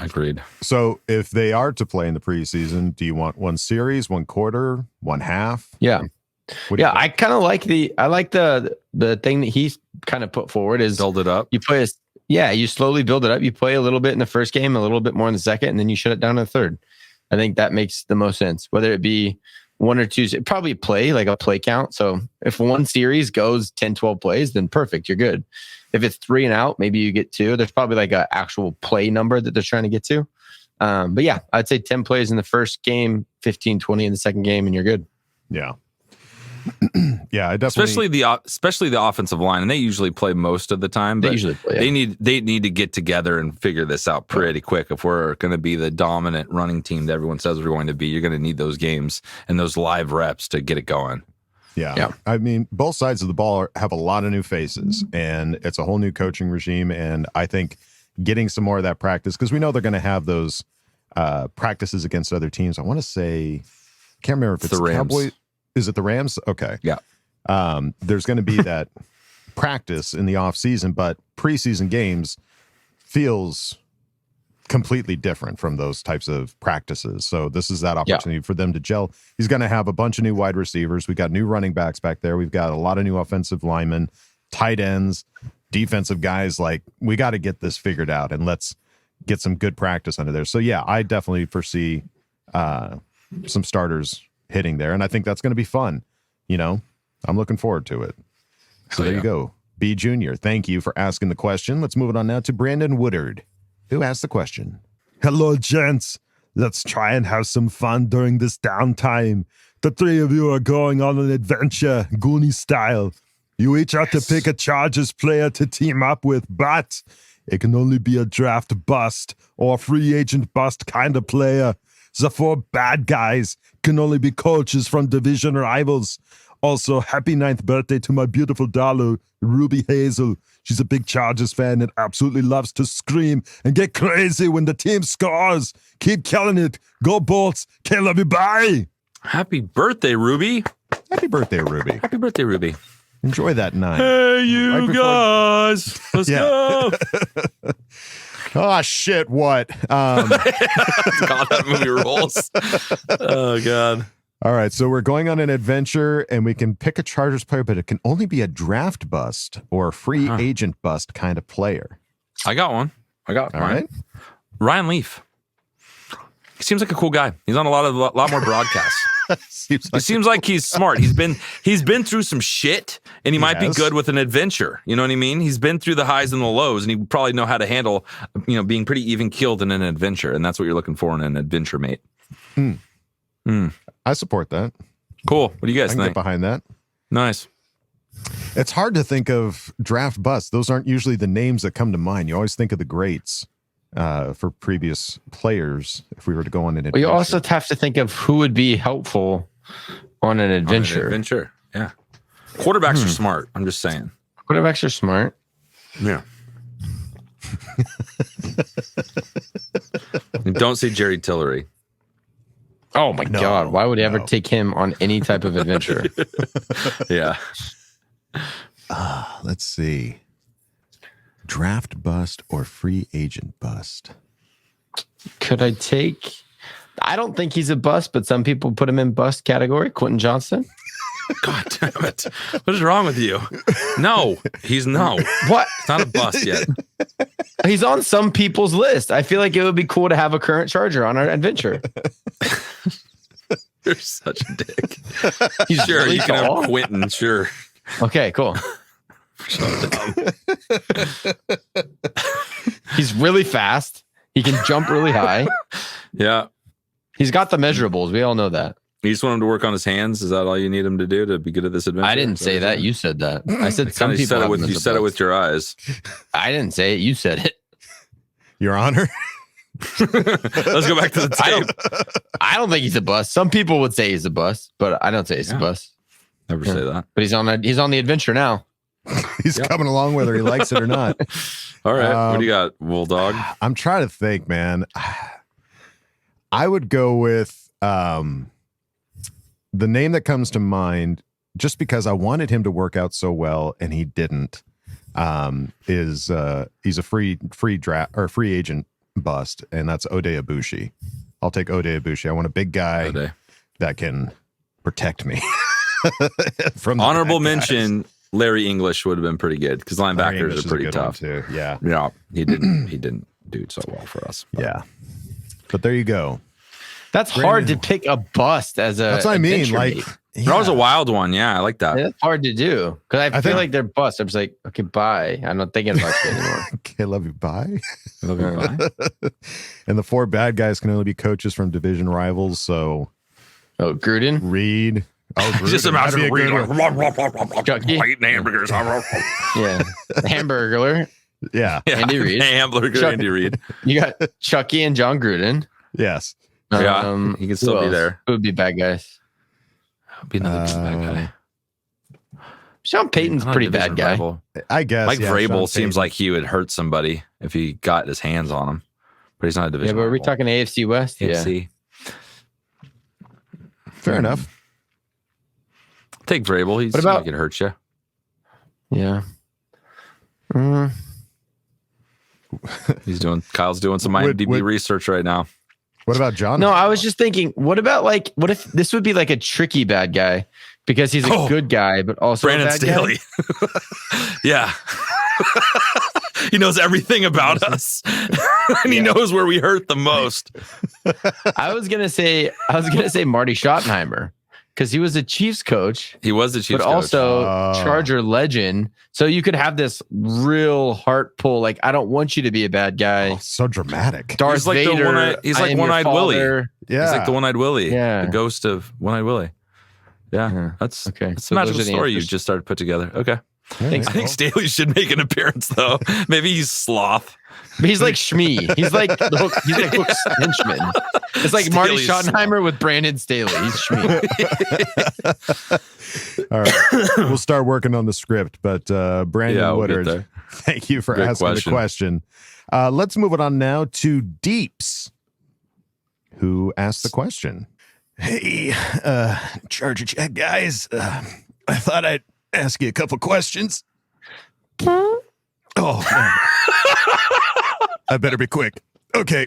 Agreed. So if they are to play in the preseason, do you want one series, one quarter, one half? Yeah. I kind of like the thing that he's kind of put forward is build it up. You play Yeah, you slowly build it up. You play a little bit in the first game, a little bit more in the second, and then you shut it down in the third. I think that makes the most sense. Whether it be 1 or 2, probably play, like a play count. So if one series goes 10, 12 plays, then perfect, you're good. If it's 3 and out, maybe you get 2. There's probably like an actual play number that they're trying to get to. But yeah, I'd say 10 plays in the first game, 15, 20 in the second game, and you're good. Yeah. Yeah, I definitely. Especially the offensive line, and they usually play most of the time. But They usually play, yeah. they need to get together and figure this out pretty quick. If we're going to be the dominant running team that everyone says we're going to be, you're going to need those games and those live reps to get it going. Yeah. I mean, both sides of the ball have a lot of new faces, and it's a whole new coaching regime. And I think getting some more of that practice, because we know they're going to have those practices against other teams. I want to say, can't remember if it's the Rams. Cowboys. Is it the Rams? Okay. Yeah. There's going to be that practice in the off season, but preseason games feels completely different from those types of practices. So this is that opportunity for them to gel. He's going to have a bunch of new wide receivers. We got new running backs back there. We've got a lot of new offensive linemen, tight ends, defensive guys. Like, we got to get this figured out, and let's get some good practice under there. So yeah, I definitely foresee some starters hitting there, and I think that's going to be fun. You know, I'm looking forward to it. So there you go. B Junior, thank you for asking the question. Let's move it on now to Brandon Woodard, who asked the question. Hello, gents. Let's try and have some fun during this downtime. The 3 of you are going on an adventure, Goonie style. You each have to pick a Chargers player to team up with, but it can only be a draft bust or free agent bust kind of player. The 4 bad guys can only be coaches from division rivals. Also, happy 9th birthday to my beautiful daughter, Ruby Hazel. She's a big Chargers fan and absolutely loves to scream and get crazy when the team scores. Keep killing it. Go Bolts. Okay, love you. Bye. Happy birthday, Ruby. Happy birthday, Ruby. Happy birthday, Ruby. Enjoy that 9. Hey, you guys. Let's go. Oh, shit, what? God, that movie rolls. Oh, God. All right, so we're going on an adventure, and we can pick a Chargers player, but it can only be a draft bust or a free agent bust kind of player. I got one. All right. Ryan Leaf. He seems like a cool guy. He's on a lot more broadcasts. He seems like he's smart. He's been through some shit, and he might be good with an adventure. You know what I mean? He's been through the highs and the lows, and he probably know how to handle, being pretty even keeled in an adventure. And that's what you're looking for in an adventure mate. I support that. Cool. What do you guys think? Get behind that. Nice. It's hard to think of draft busts. Those aren't usually the names that come to mind. You always think of the greats for previous players if we were to go on an adventure. Well, you also have to think of who would be helpful on an adventure. Yeah. Quarterbacks are smart. I'm just saying. Quarterbacks are smart. Yeah. Don't say Jerry Tillery. Oh my God. Why would he ever take him on any type of adventure? Yeah. Let's see. Draft bust or free agent bust? Could I take... I don't think he's a bust, but some people put him in bust category. Quentin Johnston. God damn it. What is wrong with you? No. What? It's not a bust yet. He's on some people's list. I feel like it would be cool to have a current Charger on our adventure. You're such a dick. He's sure, really you can tall. have Quentin, sure. Okay, cool. He's really fast. He can jump really high. Yeah. He's got the measurables. We all know that. You just want him to work on his hands? Is that all you need him to do to be good at this adventure? I didn't say that. You said that. I said some people said it with, you said it with your eyes. I didn't say it. You said it. Your Honor. Let's go back to the tape. I don't think he's a bust. Some people would say he's a bust, but I don't say he's a bust. Never say that. But he's on the adventure now. He's coming along whether he likes it or not. All right. What do you got, Bulldog? I'm trying to think, man. I would go with the name that comes to mind, just because I wanted him to work out so well and he didn't. He's a free draft or free agent bust, and that's Ode Ibushi. I'll take Ode Ibushi. I want a big guy that can protect me. From honorable mention. Larry English would have been pretty good because linebackers are pretty tough too. Yeah. Yeah. He didn't do so well for us. But. Yeah. But there you go. That's hard to pick a bust as a. That's what I mean. Like, that was a wild one. Yeah, I like that. Yeah, that's hard to do because I feel like they're bust. I'm just like, okay, bye. I'm not thinking about you anymore. Okay, love you. Bye. Love you. Bye. And the 4 bad guys can only be coaches from division rivals. So, Gruden, Reed. Oh, Gruden. Just imagine Reed eating hamburgers. Yeah, Hamburglar. Yeah. Andy Reid. Hamburger. Andy Reid. You got Chucky and John Gruden. Yes. Yeah, he can still be there. Who would be bad guys? Be another bad guy. Sean Payton's a pretty bad guy. Rival. I guess. Mike yeah, Vrabel seems like he would hurt somebody if he got his hands on him, but he's not a division. Yeah, but are we rival. talking AFC West? AFC. Yeah. Fair enough. Take Vrabel. He's about- he could hurt you. Yeah. Kyle's doing some IMDb research right now. What about John? No, I was just thinking, what if this would be like a tricky bad guy because he's a good guy, but also Brandon a bad Staley. guy? Yeah. He knows everything about us. And he knows where we hurt the most. I was gonna say Marty Schottenheimer because he was a Chiefs coach. He was the Chiefs but coach. also Charger legend. So you could have this real heart pull. Like, I don't want you to be a bad guy. Oh, so dramatic. Darth He's like Vader. he's like One-Eyed Willie. Yeah. He's like the One-Eyed Willie. Yeah. The ghost of One-Eyed Willie. Yeah. That's okay. That's a magical story you just started to put together. Okay. I think Staley should make an appearance though. Maybe he's Sloth. But he's like Shmee. He's like Hook's henchman. It's like Marty Schottenheimer with Brandon Staley. He's Shmee. All right. We'll start working on the script, but Brandon Woodard, thank you for asking the question. Let's move it on now to Deeps, who asked the question. Hey, Charger Chat guys. I thought I'd ask you a couple questions. Oh, man. I better be quick. Okay,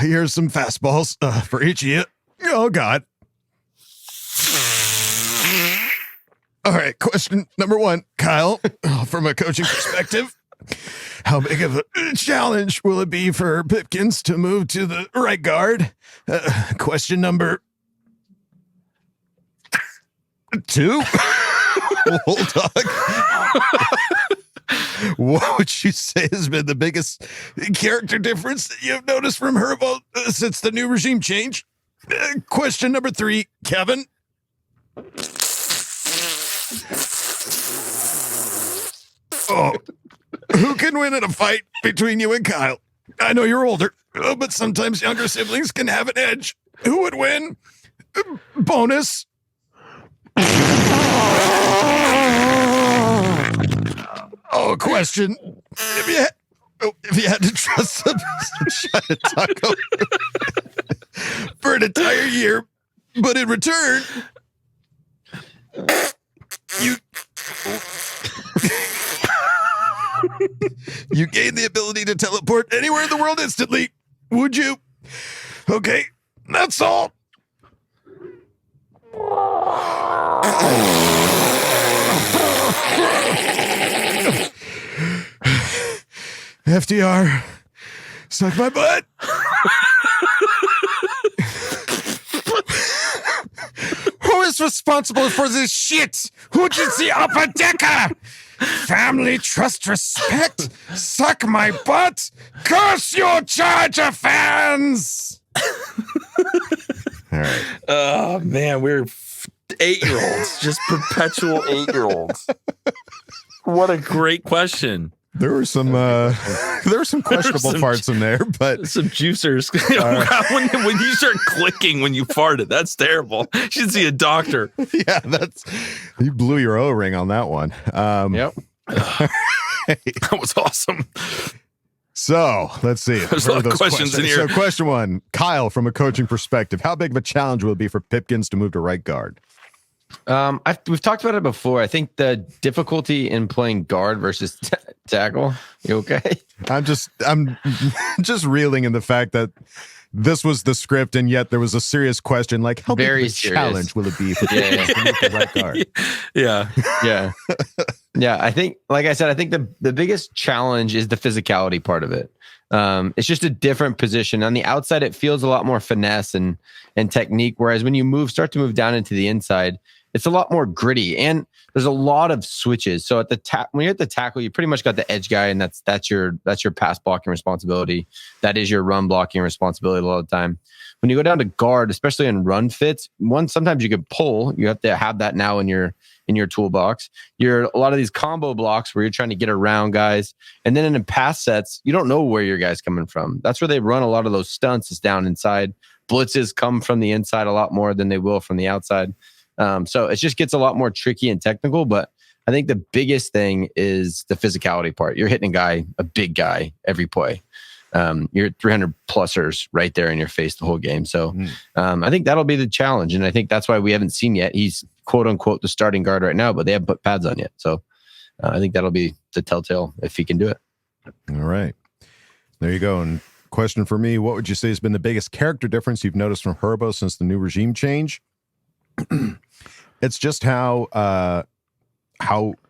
here's some fastballs for each of you. Oh, God. All right, question number 1. Kyle, from a coaching perspective, how big of a challenge will it be for Pipkins to move to the right guard? Question number 2. Hold on. What would you say has been the biggest character difference that you've noticed from Harbaugh since the new regime change? Question number 3, Kevin. Oh, who can win in a fight between you and Kyle? I know you're older, but sometimes younger siblings can have an edge. Who would win? Bonus. Oh, question. If you had to trust some China taco for an entire year, but in return, you gain the ability to teleport anywhere in the world instantly, would you? Okay, that's all. FDR, suck my butt. Who is responsible for this shit? Who'd you see upper decker? Family, trust, respect. Suck my butt. Curse your Charger fans. All right. Oh man, we're 8-year-olds, just perpetual 8-year-olds. What a great question. There were some questionable parts in there, but some juicers. When you start clicking when you farted, that's terrible. You should see a doctor. Yeah, you blew your O-ring on that one. Yep. That was awesome. So let's see. There's a lot of questions in here. So question 1, Kyle, from a coaching perspective, how big of a challenge will it be for Pipkins to move to right guard? We've talked about it before. I think the difficulty in playing guard versus tackle. You okay? I'm just reeling in the fact that this was the script, and yet there was a serious question, like, how big Very of a serious. challenge will it be for the right guard? Yeah. I think, like I said, I think the biggest challenge is the physicality part of it. It's just a different position. On the outside, it feels a lot more finesse and technique, whereas when you start to move down into the inside, it's a lot more gritty, and there's a lot of switches. So when you're at the tackle, you pretty much got the edge guy, and that's your pass blocking responsibility. That is your run blocking responsibility a lot of the time. When you go down to guard, especially in run fits, sometimes you could pull. You have to have that now in your toolbox. A lot of these combo blocks where you're trying to get around guys, and then in the pass sets, you don't know where your guy's coming from. That's where they run a lot of those stunts. Is down inside. Blitzes come from the inside a lot more than they will from the outside. So it just gets a lot more tricky and technical, but I think the biggest thing is the physicality part. You're hitting a big guy every play. You're 300 plusers right there in your face the whole game. So I think that'll be the challenge. And I think that's why we haven't seen yet. He's quote unquote the starting guard right now, but they haven't put pads on yet. So I think that'll be the telltale if he can do it. All right. There you go. And question for me, what would you say has been the biggest character difference you've noticed from Harbaugh since the new regime change? It's just how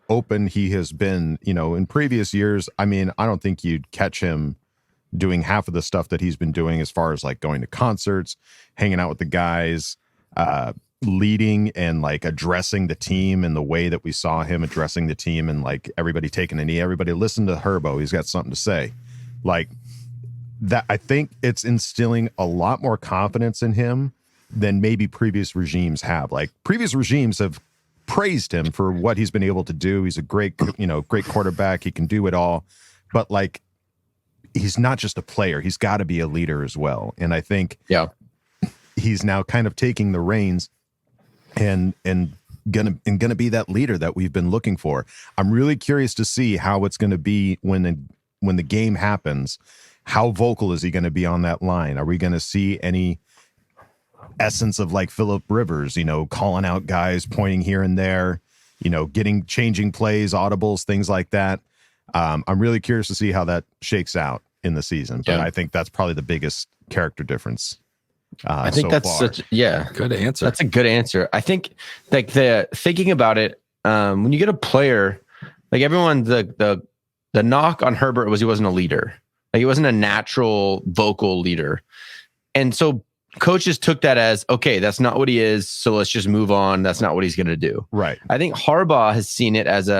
open he has been, in previous years. I mean, I don't think you'd catch him doing half of the stuff that he's been doing as far as like going to concerts, hanging out with the guys, leading and like addressing the team in the way that we saw him addressing the team, and like everybody taking a knee, everybody listen to Harbaugh. He's got something to say. Like that, I think it's instilling a lot more confidence in him than maybe previous regimes have. Like previous regimes have praised him for what he's been able to do. He's a great quarterback. He can do it all. But like, he's not just a player. He's got to be a leader as well. And I think he's now kind of taking the reins and gonna be that leader that we've been looking for. I'm really curious to see how it's going to be when the game happens. How vocal is he going to be on that line? Are we going to see any essence of like Phillip Rivers, calling out guys, pointing here and there, changing plays, audibles, things like that? I'm really curious to see how that shakes out in the season, but I think that's probably the biggest character difference. I think that's far. Good answer. That's a good answer. I think like thinking about it, when you get a player, like everyone, the knock on Herbert was he wasn't a leader. Like he wasn't a natural vocal leader. And so coaches took that as, okay, that's not what he is. So let's just move on. That's not what he's going to do. Right. I think Harbaugh has seen it as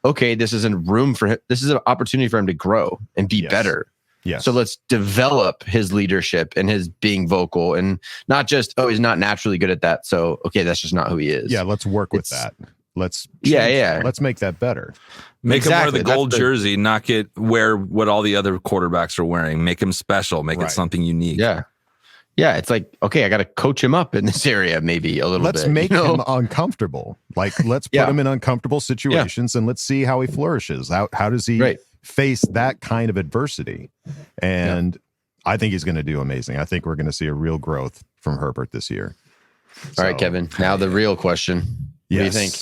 okay, this is a room for him. This is an opportunity for him to grow and be better. Yes. So let's develop his leadership and his being vocal, and not just, he's not naturally good at that. So, okay, that's just not who he is. Yeah. Let's work with that. Let's let's make that better. Make him wear the gold jersey, not wear what all the other quarterbacks are wearing. Make him special. Make it something unique. Yeah. Yeah, it's like, okay, I got to coach him up in this area maybe a little bit. Let's make him uncomfortable. Like, let's put him in uncomfortable situations and let's see how he flourishes. How does he face that kind of adversity? And I think he's going to do amazing. I think we're going to see a real growth from Herbert this year. All right, Kevin. Now the real question. What do you think?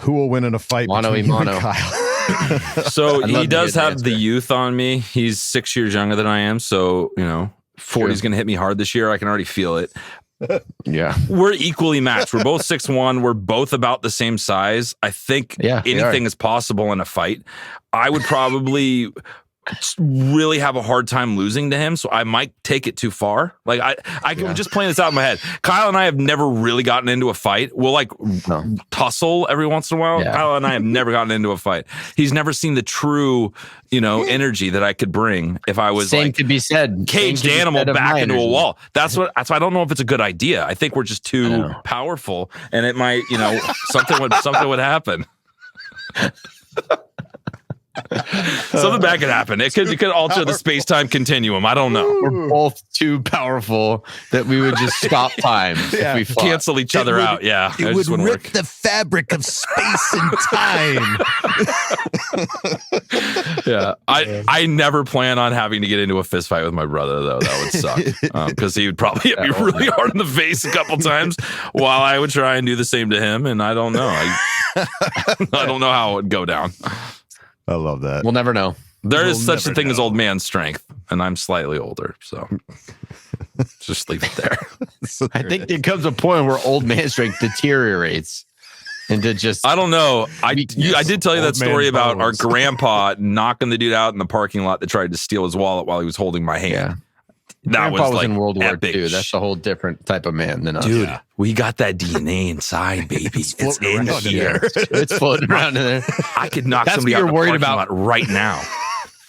Who will win in a fight between you and Kyle? So he does have the youth on me. He's 6 years younger than I am. So, 40 is going to hit me hard this year. I can already feel it. Yeah. We're equally matched. We're both 6'1". We're both about the same size. I think anything is possible in a fight. I would probably really have a hard time losing to him, so I might take it too far. Like I can just playing this out in my head. Kyle and I have never really gotten into a fight. We'll tussle every once in a while. Yeah. Kyle and I have never gotten into a fight. He's never seen the true, energy that I could bring if I was to be said. Caged animal back into a wall. That's why I don't know if it's a good idea. I think we're just too powerful, and it might, something would happen. Something bad could happen. It could alter the space-time continuum. I don't know. We're both too powerful that we would just stop time if we fought. Cancel each other out. Yeah, it would rip the fabric of space and time. Yeah, I never plan on having to get into a fist fight with my brother, though. That would suck because he would probably hit me really hard in the face a couple times while I would try and do the same to him. And I don't know. I don't know how it would go down. I love that. We'll never know. There is such a thing as old man strength, and I'm slightly older, so. Just leave it there. I think there comes a point where old man strength deteriorates into just. I don't know. I did tell you that story about our grandpa knocking the dude out in the parking lot that tried to steal his wallet while he was holding my hand. Yeah. That Grandpa was like in World War epic. II. That's a whole different type of man than us. Dude, we got that DNA inside, baby. it's in here. It's floating around in there. I could knock That's somebody what out you're in the worried parking about lot right now.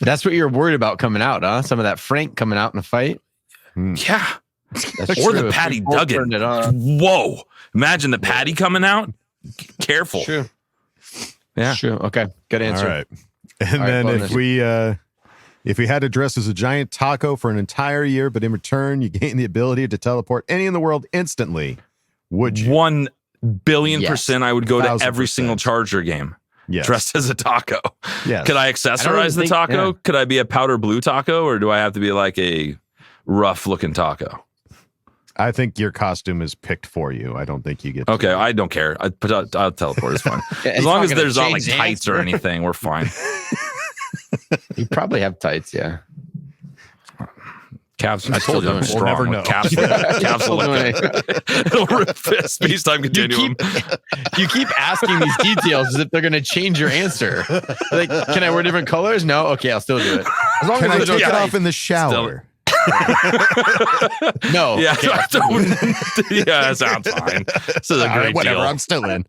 That's what you're worried about coming out, huh? Some of that Frank coming out in a fight. Yeah. That's Or true. the If Patty we both turned Duggan. it on. Whoa. Imagine the Patty coming out. Careful. True. Yeah. True. Okay. Good answer. All right. And then if we had to dress as a giant taco for an entire year, but in return you gain the ability to teleport any in the world instantly, would you? 1 billion % I would go to 1,000%. every single Charger game. Yes. Dressed as a taco. Yes. Could I accessorize the taco? Yeah. Could I be a powder blue taco, or do I have to be like a rough looking taco? I think your costume is picked for you. I don't think you get to. Okay, I don't care. I'll teleport. It's fine. As long as there's not like tights or anything, we're fine. You probably have tights, yeah. Calves. I told you I'm strong. We'll never know. Calves will it'll rip space time continuum. You keep asking these details as if they're going to change your answer. Like, can I wear different colors? No. Okay, I'll still do it. As long Can I as take it off in the shower? No. Yeah, Okay. yeah, that sounds fine. This is a great whatever. deal. I'm still in.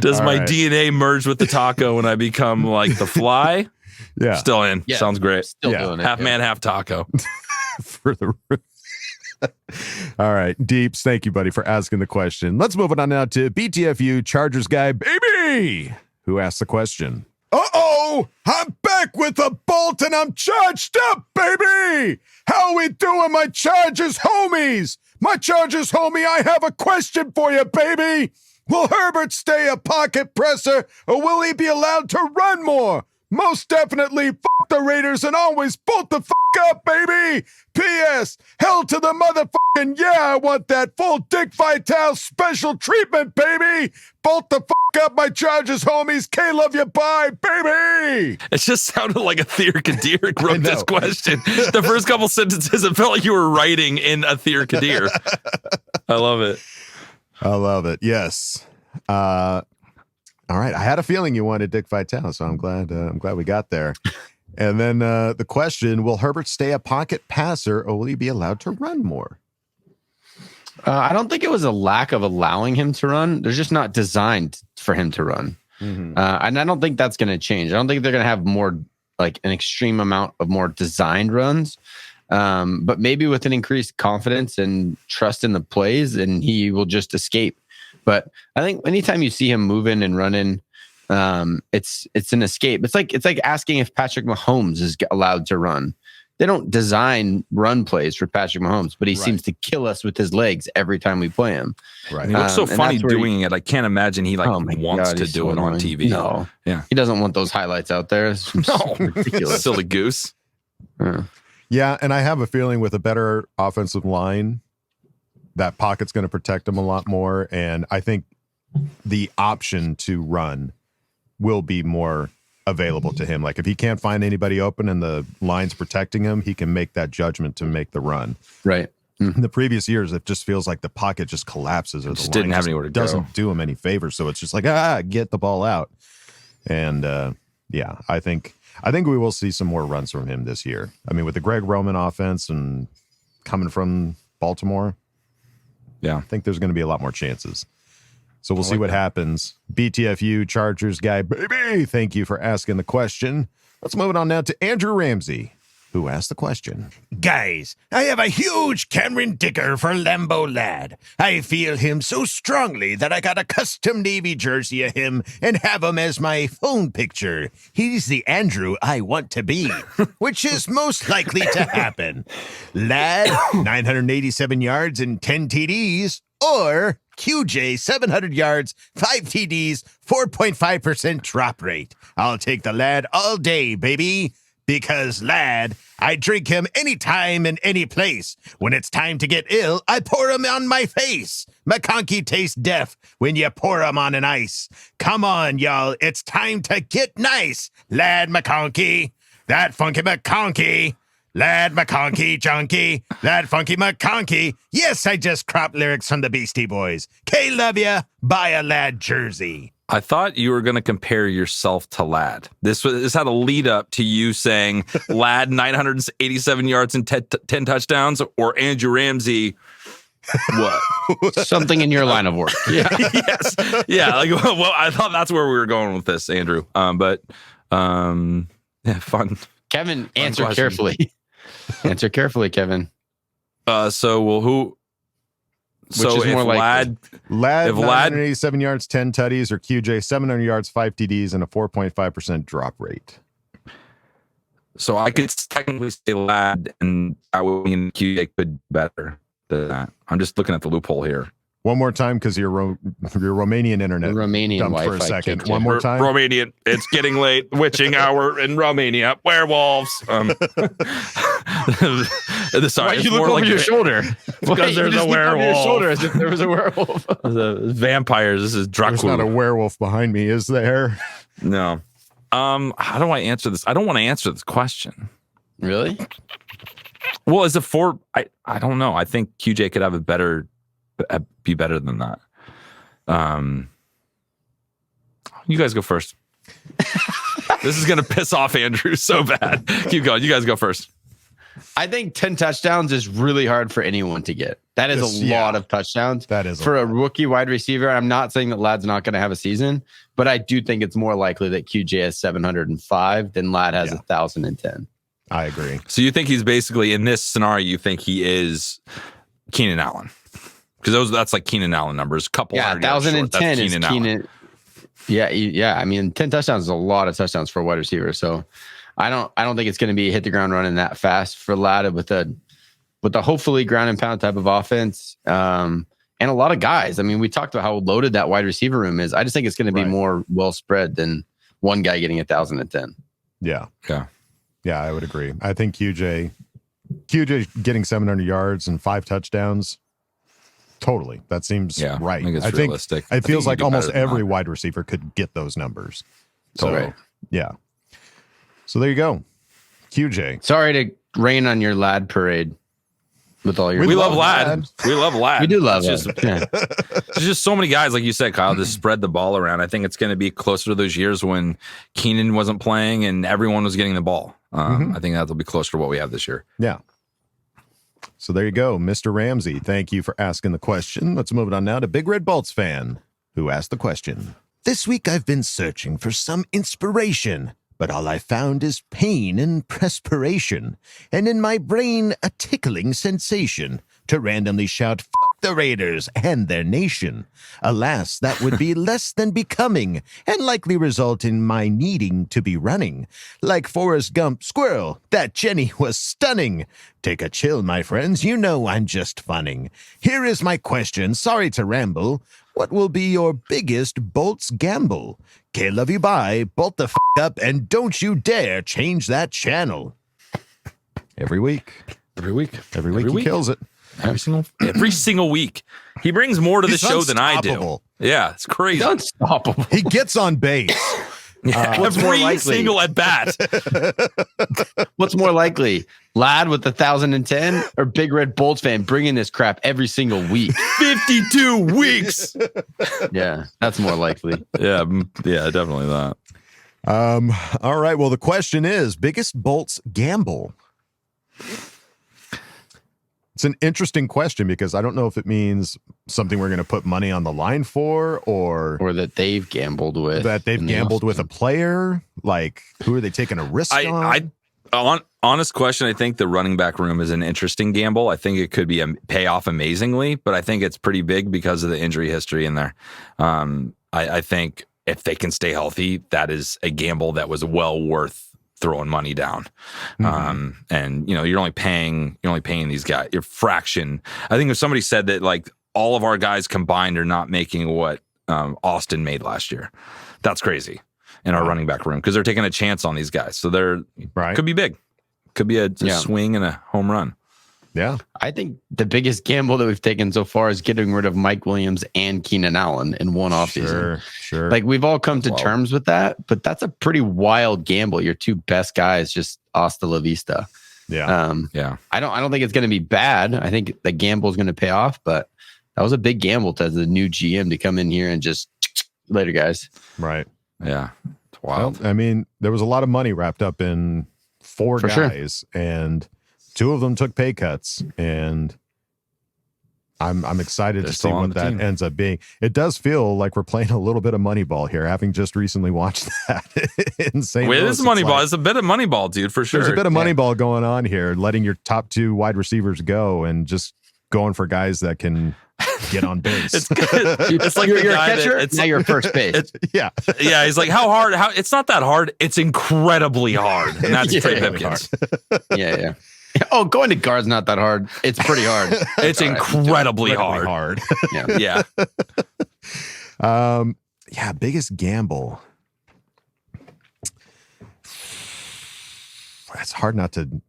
Does All my right. DNA merge with the taco when I become like the fly? Yeah. Still in. Yeah. Sounds great. Still doing it. Half man, half taco. For the All right, Deeps, thank you, buddy, for asking the question. Let's move it on now to BTFU Chargers guy, baby, who asked the question. Uh-oh, I'm back with a bolt and I'm charged up, baby. How we doing, my Chargers homies? My Chargers homie, I have a question for you, baby. Will Herbert stay a pocket presser or will he be allowed to run more? Most definitely, fuck the Raiders and always bolt the fuck up, baby. P.S. Hell to the motherfucking yeah, I want that full Dick Vitale special treatment, baby. Bolt the fuck up, my Chargers homies. K love you, bye, baby. It just sounded like a Thier Kadir wrote this question. The first couple sentences, it felt like you were writing in a Thier Kadir. I love it. I love it. Yes. All right. I had a feeling you wanted Dick Vitale, so I'm glad we got there. And then the question, will Herbert stay a pocket passer or will he be allowed to run more? I don't think it was a lack of allowing him to run. They're just not designed for him to run. Mm-hmm. And I don't think that's going to change. I don't think they're going to have more, like an extreme amount of more designed runs. But maybe with an increased confidence and trust in the plays, and he will just escape. But I think anytime you see him moving and running, it's an escape. It's like asking if Patrick Mahomes is allowed to run. They don't design run plays for Patrick Mahomes, but he seems to kill us with his legs every time we play him. Right. And he looks so and funny that's where doing it. I can't imagine he wants to he's do so it on annoying. TV. No. Yeah. He doesn't want those highlights out there. It's ridiculous. Silly goose. Yeah, and I have a feeling with a better offensive line, that pocket's going to protect him a lot more. And I think the option to run will be more available to him. Like if he can't find anybody open and the line's protecting him, he can make that judgment to make the run. Right. In the previous years, it just feels like the pocket just collapses or the Just line didn't have anywhere to go. doesn't do him any favors. So it's just like, get the ball out. And yeah, I think we will see some more runs from him this year. I mean, with the Greg Roman offense and coming from Baltimore, yeah, I think there's going to be a lot more chances. So we'll see what happens. BTFU Chargers guy, baby, thank you for asking the question. Let's move it on now to Andrew Ramsey, who asked the question. Guys, I have a huge Cameron Dicker for Lambeau Lad. I feel him so strongly that I got a custom Navy jersey of him and have him as my phone picture. He's the Andrew I want to be, which is most likely to happen. Lad, 987 yards and 10 TDs, or QJ, 700 yards, 5 TDs, 4.5% drop rate. I'll take the Lad all day, baby. Because, lad, I drink him anytime and any place. When it's time to get ill, I pour him on my face. McConkey tastes deaf when you pour him on an ice. Come on, y'all, it's time to get nice, lad McConkey. That funky McConkey. Lad McConkey Junkie, Lad Funky McConkey. Yes, I just cropped lyrics from the Beastie Boys. K love ya, buy a Lad jersey. I thought you were going to compare yourself to Lad. This had a lead up to you saying Lad 987 yards and 10 touchdowns, or Andrew Ramsey. What? Something in your line of work. Yeah. Yes. Yeah. Like, well, I thought that's where we were going with this, Andrew. But yeah, fun. Kevin, answer carefully. Answer carefully, Kevin. So, well, who? So Which is more Lad, if 987 yards, 10 tutties, or QJ 700 yards, 5 TDs, and a 4.5% drop rate. So I could technically say Lad, and I would mean QJ could better than that. I'm just looking at the loophole here. One more time, because your Romanian internet Romanian dumped for a Wi-Fi second. kicked One in. more time. Romanian. It's getting late. Witching hour in Romania. Werewolves. Why Sorry, you look over your shoulder? Because there's a werewolf. Your shoulder as if there was a werewolf. The vampires. This is Dracula. There's not a werewolf behind me, is there? No. How do I answer this? I don't want to answer this question. Really? Well, is it four? I don't know. I think QJ could have be better than that. You guys go first. This is going to piss off Andrew so bad. Keep going. You guys go first. I think 10 touchdowns is really hard for anyone to get. That is a lot of touchdowns. That is for a rookie wide receiver. I'm not saying that Lad's not going to have a season, but I do think it's more likely that QJ has 705 than Lad has 1,010. I agree. So you think he's basically, in this scenario, you think he is Keenan Allen? Because that's like Keenan Allen numbers. Couple 1,010 is Keenan. Yeah. I mean, 10 touchdowns is a lot of touchdowns for a wide receiver. So I don't think it's going to be hit the ground running that fast for Lad with a hopefully ground and pound type of offense. And a lot of guys. I mean, we talked about how loaded that wide receiver room is. I just think it's going to be more well spread than one guy getting 1,010. Yeah. Yeah, I would agree. I think QJ getting 700 yards and 5 touchdowns. Totally. That seems right. I think it's realistic. It feels like almost every wide receiver could get those numbers. So, yeah. So there you go. QJ. Sorry to rain on your Lad parade with all your. We love Lad. We love Lad. We do love Lad. There's just so many guys, like you said, Kyle, to spread the ball around. I think it's going to be closer to those years when Keenan wasn't playing and everyone was getting the ball. I think that'll be closer to what we have this year. Yeah. So there you go, Mr. Ramsey. Thank you for asking the question. Let's move it on now to Big Red Bolts fan, who asked the question. This week I've been searching for some inspiration, but all I found is pain and perspiration, and in my brain a tickling sensation to randomly shout, "F*** the Raiders and their nation." Alas, that would be less than becoming, and likely result in my needing to be running. Like Forrest Gump, squirrel, that Jenny was stunning. Take a chill, my friends, you know I'm just funning. Here is my question, sorry to ramble. What will be your biggest Bolts gamble? K love you, bye, bolt the f*** up, and don't you dare change that channel. Every week he kills it. Every single week. He brings more to the show than I do. Yeah, it's crazy. He's unstoppable. He gets on base. Every single at bat. What's more likely, Lad with 1,010 or Big Red Bolts fan bringing this crap every single week? 52 weeks. Yeah, that's more likely. Yeah, definitely that. All right. Well, the question is biggest Bolts gamble. It's an interesting question because I don't know if it means something we're going to put money on the line for or that they've gambled with. That they've gambled with a player. Like, who are they taking a risk on? Honest question, I think the running back room is an interesting gamble. I think it could be pay off amazingly, but I think it's pretty big because of the injury history in there. I think if they can stay healthy, that is a gamble that was well worth throwing money down. And you're only paying these guys your fraction. I think if somebody said that like all of our guys combined are not making what Austin made last year, that's crazy in our running back room because they're taking a chance on these guys. So could be big, could be a swing and a home run. Yeah. I think the biggest gamble that we've taken so far is getting rid of Mike Williams and Keenan Allen in one offseason. Sure. Like we've all come to terms with that, but that's a pretty wild gamble. Your two best guys just hasta la vista. Yeah. I don't think it's going to be bad. I think the gamble is going to pay off, but that was a big gamble to the new GM to come in here and just later, guys. Right. Yeah. It's wild. Well, I mean, there was a lot of money wrapped up in 4 For guys, and 2 of them took pay cuts, and I'm excited They're to see still on what the that team. ends up being. It does feel like we're playing a little bit of Moneyball here, having just recently watched that in St. Wait, Louis. it is Moneyball. It's a bit of Moneyball, dude, for sure. There's a bit of Moneyball going on here, letting your top 2 wide receivers go and just going for guys that can get on base. It's like you're the a guy catcher. that, Now you're first base. Yeah. Yeah, he's like, how hard? It's not that hard. It's incredibly hard. And that's Trey Pipkins. Yeah. Oh, going to guard's not that hard. It's pretty hard. It's incredibly hard. Yeah. Yeah, biggest gamble. It's hard not to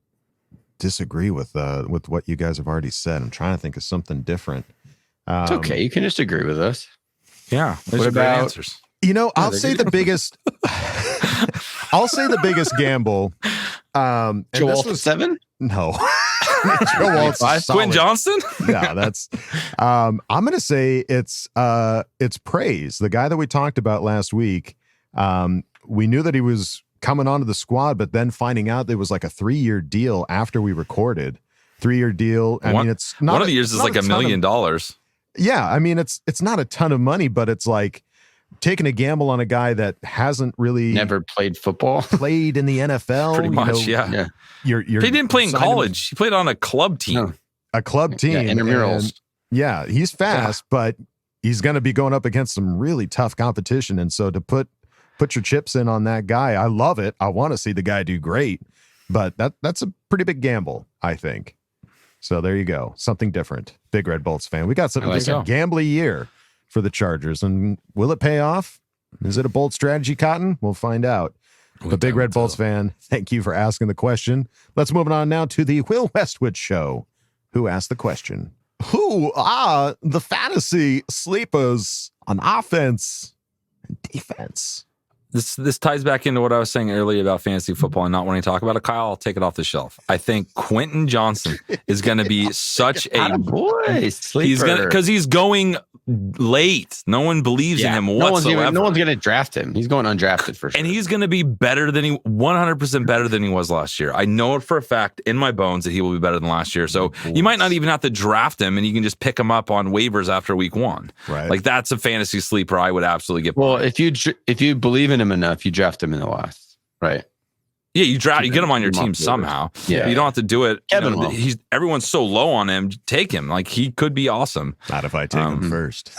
disagree with what you guys have already said. I'm trying to think of something different. It's okay. You can just agree with us. Yeah. What about answers? You know, I'll say the biggest. I'll say the biggest gamble. And Joe this Walton was 7? no. Joe Walton, Quinn Johnston? No, that's. I'm gonna say it's Praise, the guy that we talked about last week. We knew that he was coming onto the squad, but then finding out there was like a 3-year deal after we recorded. 3-year deal. I mean, it's not one of the years is like $1 million. Yeah, I mean, it's not a ton of money, but it's like taking a gamble on a guy that hasn't really never played football, played in the NFL. Pretty much, yeah. You're he didn't play in college. He played on a club team. A club team. Yeah, intramurals. And yeah, he's fast, but he's going to be going up against some really tough competition. And so to put your chips in on that guy, I love it. I want to see the guy do great, but that's a pretty big gamble, I think. So there you go. Something different. Big Red Bolts fan. We got something like a gambly year for the Chargers. And will it pay off? Is it a bold strategy, Cotton? We'll find out. But Big Red Bolts fan, thank you for asking the question. Let's move on now to the Will Westwood Show. Who asked the question? Who are the fantasy sleepers on offense and defense? This ties back into what I was saying earlier about fantasy football and not wanting to talk about it. Kyle, I'll take it off the shelf. I think Quentin Johnson is going to be such a boy sleeper. Because he's going late. No one believes in him whatsoever. No one's going to draft him. He's going undrafted for sure. And he's going to be better than 100% better than he was last year. I know it for a fact in my bones that he will be better than last year. So you might not even have to draft him, and you can just pick him up on waivers after week 1. Right. Like that's a fantasy sleeper I would absolutely get. Well, if you believe in him enough, you draft him in the last, right? Yeah, you get him on your team somehow. Yeah, you don't have to do it. Kevin will. Everyone's so low on him. Take him. Like he could be awesome. Not if I take him first.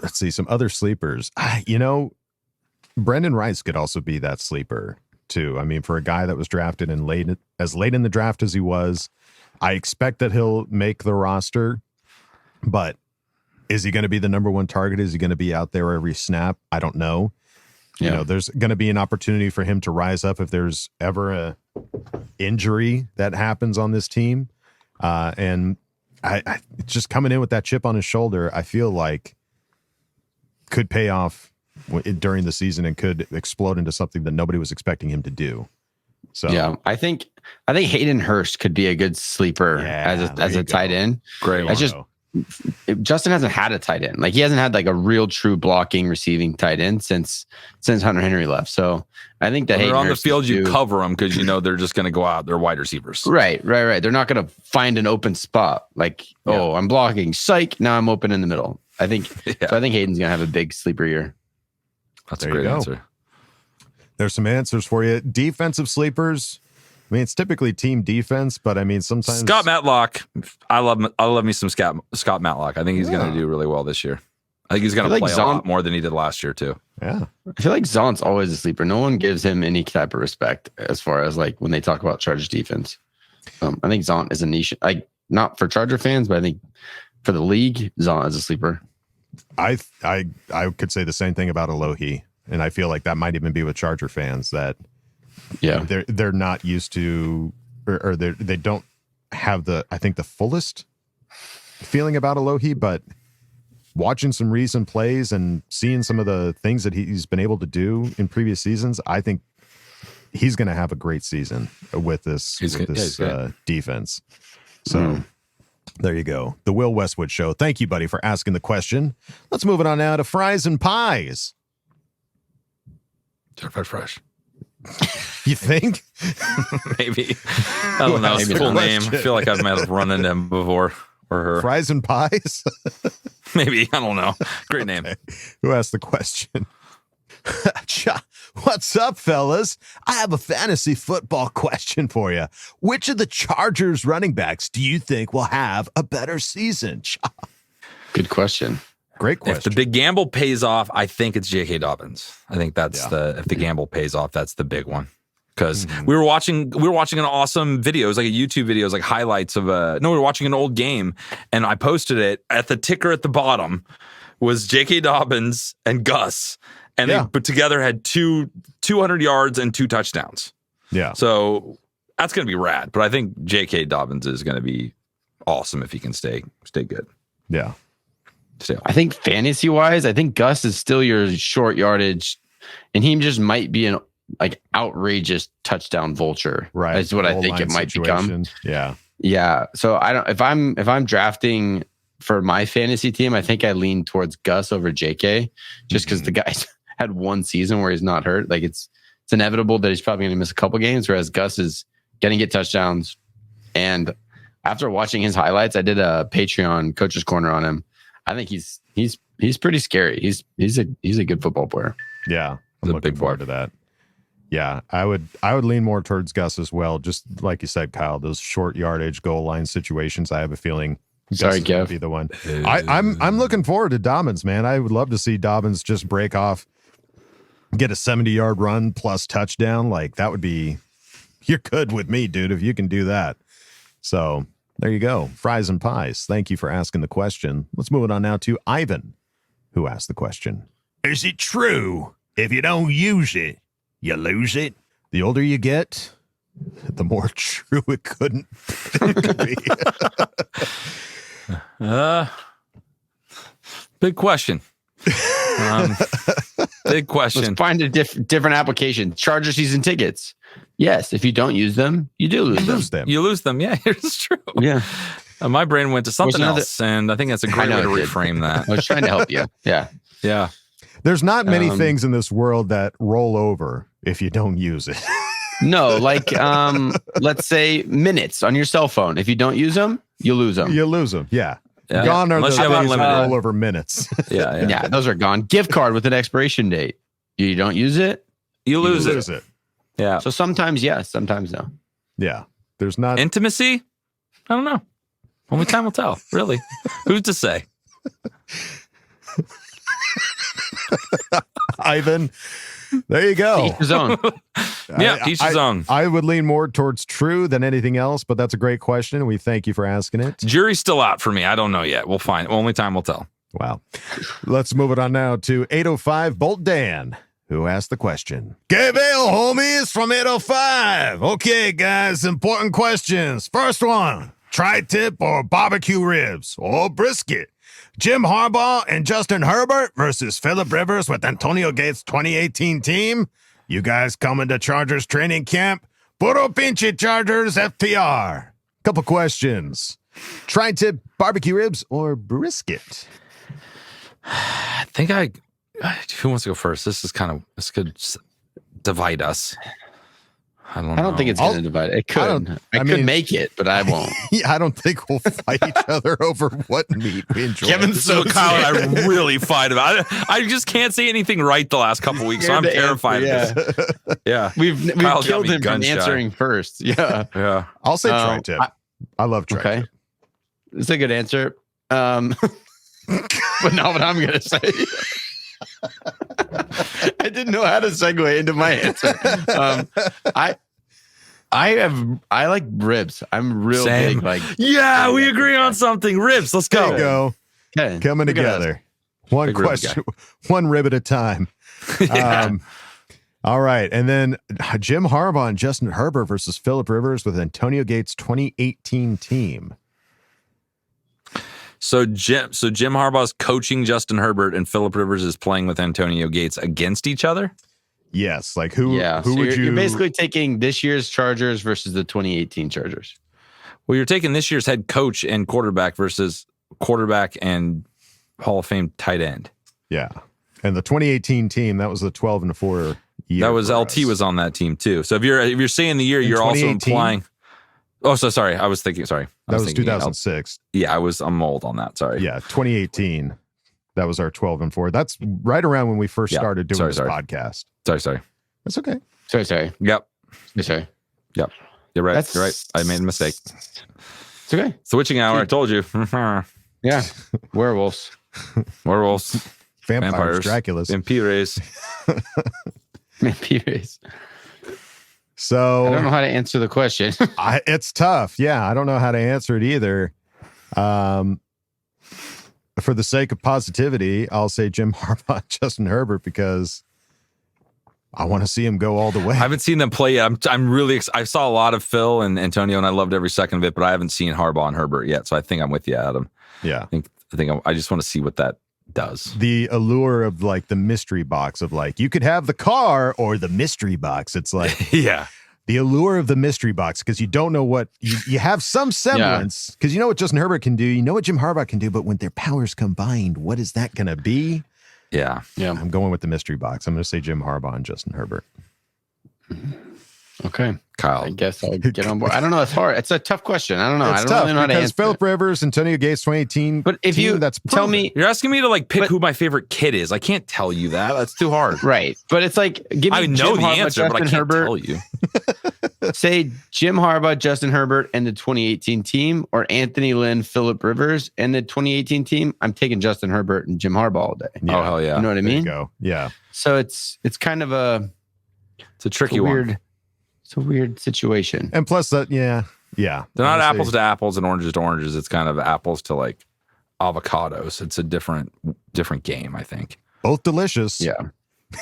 Let's see some other sleepers. Brendan Rice could also be that sleeper too. I mean, for a guy that was drafted as late in the draft as he was, I expect that he'll make the roster, but is he going to be the number 1 target? Is he going to be out there every snap? I don't know. Yeah. There's going to be an opportunity for him to rise up if there's ever a injury that happens on this team. And I just coming in with that chip on his shoulder, I feel like could pay off during the season and could explode into something that nobody was expecting him to do. So yeah, I think Hayden Hurst could be a good sleeper as a tight end. Great. Justin hasn't had a tight end. Like he hasn't had like a real true blocking receiving tight end since Hunter Henry left. So I think that when they're on Hurst the field, you cover them because they're just going to go out. They're wide receivers. Right. They're not going to find an open spot. Like, I'm blocking. Psych. Now I'm open in the middle. I think. So I think Hayden's going to have a big sleeper year. That's a great answer. There's some answers for you. Defensive sleepers. I mean, it's typically team defense, but I mean, sometimes Scott Matlock. I love me some Scott Matlock. I think he's going to do really well this year. I think he's going to play a lot more than he did last year too. Yeah, I feel like Zont's always a sleeper. No one gives him any type of respect as far as like when they talk about Chargers defense. I think Zont is a niche, like not for Charger fans, but I think for the league, Zont is a sleeper. I could say the same thing about Alohi, and I feel like that might even be with Charger fans that. Yeah, they're not used to, or they don't have the fullest feeling about Alohi, but watching some recent plays and seeing some of the things that he's been able to do in previous seasons, I think he's going to have a great season with this defense. So there you go. The Will Westwood Show. Thank you, buddy, for asking the question. Let's move it on now to fries and pies. Certified fresh. You think? Maybe. I don't know. It's a cool name. I feel like I might have run into him before. Or her. Fries and pies? Maybe. I don't know. Great name. Okay. Who asked the question? What's up, fellas? I have a fantasy football question for you. Which of the Chargers running backs do you think will have a better season? Good question. Great question. If the big gamble pays off, I think it's J.K. Dobbins. I think that's if the gamble pays off, that's the big one. Because we were watching an awesome video. It was like a YouTube video. It was like highlights of we were watching an old game, and I posted it. At the ticker at the bottom was J.K. Dobbins and Gus, and they put together had 200 yards and 2 touchdowns. Yeah. So that's going to be rad. But I think J.K. Dobbins is going to be awesome if he can stay good. Yeah. I think fantasy wise, I think Gus is still your short yardage, and he just might be an outrageous touchdown vulture. Right. That's what I think it might become. Yeah. Yeah. So if I'm drafting for my fantasy team, I think I lean towards Gus over JK just because the guy's had one season where he's not hurt. Like it's inevitable that he's probably going to miss a couple games, whereas Gus is going to get touchdowns. And after watching his highlights, I did a Patreon coach's corner on him. I think he's pretty scary. He's a good football player. Yeah. I'm looking forward to that. Yeah, I would lean more towards Gus as well. Just like you said, Kyle, those short yardage goal line situations. I have a feeling Gus is going to be the one. I'm looking forward to Dobbins, man. I would love to see Dobbins just break off, get a 70-yard run plus touchdown. Like that would be, you're good with me, dude, if you can do that. So there you go. Fries and pies. Thank you for asking the question. Let's move it on now to Ivan, who asked the question. Is it true if you don't use it, you lose it? The older you get, the more true it couldn't be. Big question. Big question. Let's find a different application. Charger season tickets. Yes, if you don't use them, you do lose them. You lose them. Yeah, it's true. Yeah. My brain went to something else, and I think that's a great way to reframe that. I was trying to help you. Yeah. Yeah. There's not many things in this world that roll over if you don't use it. No, like let's say minutes on your cell phone. If you don't use them, you lose them. You lose them. Yeah. Gone are unless the you have unlimited rollover minutes. Yeah, those are gone. Gift card with an expiration date. You don't use it, you lose it. Yeah. So sometimes yes, sometimes no. Yeah. There's not intimacy. I don't know. Only time will tell. Really. Who's to say? Ivan, there you go. Each his own. Yeah, each his own. I would lean more towards true than anything else, but that's a great question, and we thank you for asking it. Jury's still out for me. I don't know yet. We'll find. Only time will tell. Wow. Let's move it on now to 805 Bolt Dan, who asked the question. Que veo, homies, from 805. Okay, guys, important questions. First one, tri-tip or barbecue ribs or brisket? Jim Harbaugh and Justin Herbert versus Phillip Rivers with Antonio Gates' 2018 team. You guys coming to Chargers training camp? Puro pinche Chargers FTR. Couple questions. Tri-tip, barbecue ribs, or brisket? I think who wants to go first? This could divide us. I don't think it's going to divide. It could. I could make it, but I won't. Yeah, I don't think we'll fight each other over what meat we enjoy. Kevin's so Kyle and I really fight about it. I just can't say anything right the last couple weeks, so I'm terrified of this. Yeah. We've killed him from answering first. Yeah. Yeah. I'll say tri-tip. I love tri-tip. Okay. It's a good answer. But not what I'm going to say. I didn't know how to segue into my answer. I like ribs. I'm real big. Like, yeah, we agree on something. Ribs. Let's go. There you go. Okay. Coming together. One question, one rib at a time. All right. And then Jim Harbaugh and Justin Herbert versus Phillip Rivers with Antonio Gates' 2018 team. So Jim Harbaugh's coaching Justin Herbert and Phillip Rivers is playing with Antonio Gates against each other? Yes. Like who So would you? You're basically taking this year's Chargers versus the 2018 Chargers. Well, you're taking this year's head coach and quarterback versus quarterback and Hall of Fame tight end. Yeah. And the 2018 team, that was the 12-4 year. That was LT was on that team too. So if you're saying the year, you're also implying. Oh, so sorry. I was thinking. Sorry, that was 2006. Yeah, I'm old on that. Sorry. Yeah, 2018. That was our 12-4. That's right around when we first started doing this podcast. Sorry. That's okay. Sorry. Yep. Sorry. Yep. You're right. You're right. I made a mistake. It's okay. Switching hour. I told you. Yeah. Werewolves. Vampires. Draculas. Vampires. So I don't know how to answer the question. It's tough. Yeah, I don't know how to answer it either. For the sake of positivity, I'll say Jim Harbaugh, Justin Herbert, because I want to see him go all the way. I haven't seen them play yet. I'm really I saw a lot of Phil and Antonio, and I loved every second of it, but I haven't seen Harbaugh and Herbert yet. So I think I'm with you, Adam. Yeah. I just want to see what that does. The allure of like the mystery box of like, you could have the car or the mystery box. It's like, yeah. The allure of the mystery box, because you don't know what you have some semblance, because you know what Justin Herbert can do, you know what Jim Harbaugh can do, but when their powers combined, what is that going to be? Yeah. I'm going with the mystery box. I'm going to say Jim Harbaugh and Justin Herbert. Okay. Kyle. I guess I'll get on board. I don't know. It's hard. It's a tough question. I don't know. It's I don't tough really know how to because answer Phillip it. Rivers, Antonio Gates, 2018. But if you that's tell proven. me, you're asking me to like pick who my favorite kid is. I can't tell you that. That's too hard. Right. But it's like, give me I know Jim the Harbaugh, answer, but I Justin can't Herbert. tell you. Say Jim Harbaugh, Justin Herbert, and the 2018 team, or Anthony Lynn, Phillip Rivers, and the 2018 team. I'm taking Justin Herbert and Jim Harbaugh all day. Oh hell yeah! You know what I mean? Go. Yeah. So it's kind of it's a tricky one. It's a weird situation. And plus that, yeah. They're not apples to apples and oranges to oranges. It's kind of apples to like avocados. It's a different game, I think. Both delicious. Yeah.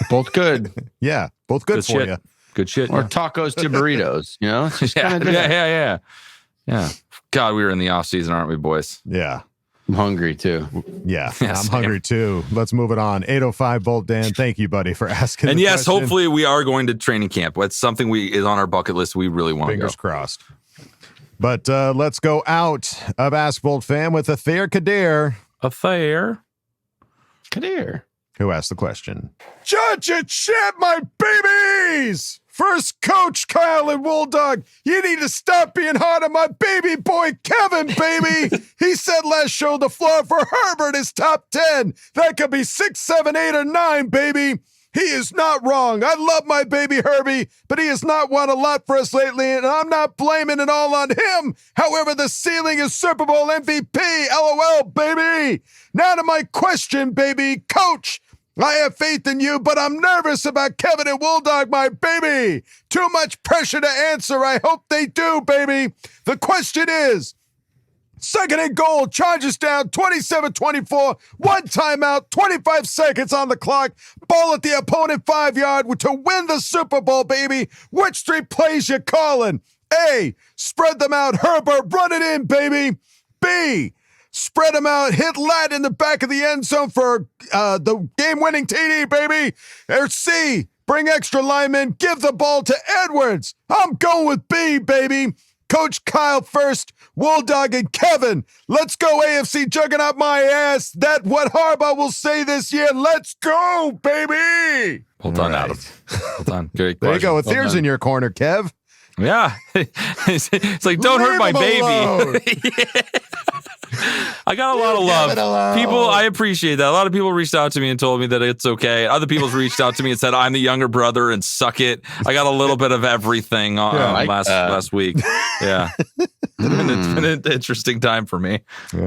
Both good. Yeah. Both good for shit. you. Good shit. Or tacos to burritos, you know? It's just Yeah. kind of different. Yeah. God, we were in the off season, aren't we, boys? Yeah. I'm hungry too. Yeah. Yeah, I'm same. hungry too. Let's move it on. 805 Bolt Dan. Thank you, buddy, for asking. And the yes, question. hopefully we are going to training camp. It's something is on our bucket list. We really want to go. Fingers crossed. But let's go out of Ask Bolt Fam with Athair Kadir. Kadir. Who asked the question? Judge and chat, my babies! First coach, Kyle and Wolldog, you need to stop being hard on my baby boy, Kevin, baby! He said last show the floor for Herbert is top 10. That could be 6, 7, 8, or 9, baby. He is not wrong. I love my baby Herbie, but he has not won a lot for us lately, and I'm not blaming it all on him. However, the ceiling is Super Bowl MVP. LOL, baby. Now to my question, baby. Coach, I have faith in you, but I'm nervous about Kevin and Wolldog, my baby. Too much pressure to answer. I hope they do, baby. The question is, second and goal, Chargers down 27-24, one timeout, 25 seconds on the clock, ball at the opponent 5-yard to win the Super Bowl, baby. Which 3 plays you calling? A, spread them out, Herbert, run it in, baby. B, spread them out, hit Ladd in the back of the end zone for the game-winning TD, baby. Or C, bring extra linemen, give the ball to Edwards. I'm going with B, baby. Coach Kyle first, Wolldog and Kevin. Let's go AFC juggernaut my ass. That's what Harbaugh will say this year. Let's go, baby. Well done, Adam. Well done. Great There you question. go. With ears in your corner, Kev. Yeah. It's like, don't hurt my baby. I got a lot of love. People, I appreciate that. A lot of people reached out to me and told me that it's okay. Other people's reached out to me and said, I'm the younger brother and suck it. I got a little bit of everything last week. Yeah. It's been an interesting time for me. All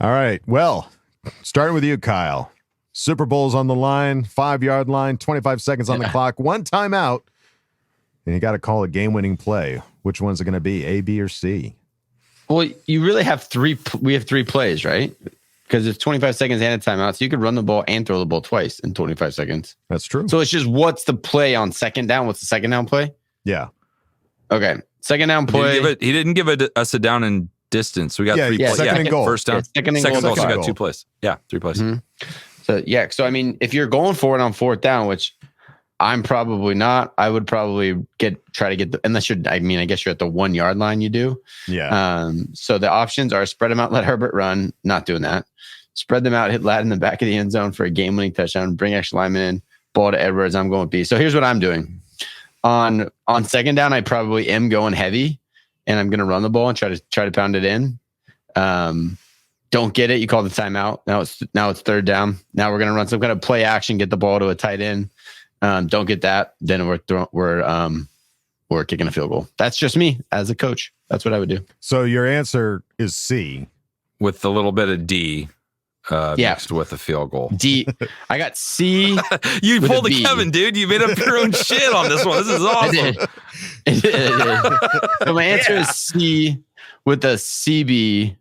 right. Well, starting with you, Kyle. Super Bowl's on the line, 5-yard line, 25 seconds on the clock, one timeout, and you got to call a game-winning play. Which one's it going to be, A, B, or C? Well, you really have 3. We have 3 plays, right? Because it's 25 seconds and a timeout, so you could run the ball and throw the ball twice in 25 seconds. That's true. So it's just what's the play on second down? What's the second down play? Yeah. Okay. Second down play. He didn't give us a down and distance. We got Yeah, 3 yeah, plays. second and goal. First down. Yeah, second and goal. So we Second got goal. 2 plays. Yeah, 3 plays. So I mean, if you're going for it on fourth down, which I'm probably not, I would probably try to get I guess you're at the 1 yard line. You do. Yeah. So the options are spread them out, let Herbert run. Not doing that. Spread them out, hit Ladd in the back of the end zone for a game-winning touchdown. Bring extra lineman in. Ball to Edwards. I'm going with B. So here's what I'm doing. On second down, I probably am going heavy, and I'm going to run the ball and try to pound it in. Don't get it, you call the timeout. Now it's third down. Now we're going to run some kind of play action, get the ball to a tight end. Don't get that, then we're kicking a field goal. That's just me as a coach. That's what I would do. So your answer is C. With a little bit of D mixed with a field goal. D. I got C. You with pulled a a B. Kevin, dude. You made up your own shit on this one. This is awesome. I did. So my answer is C with a CB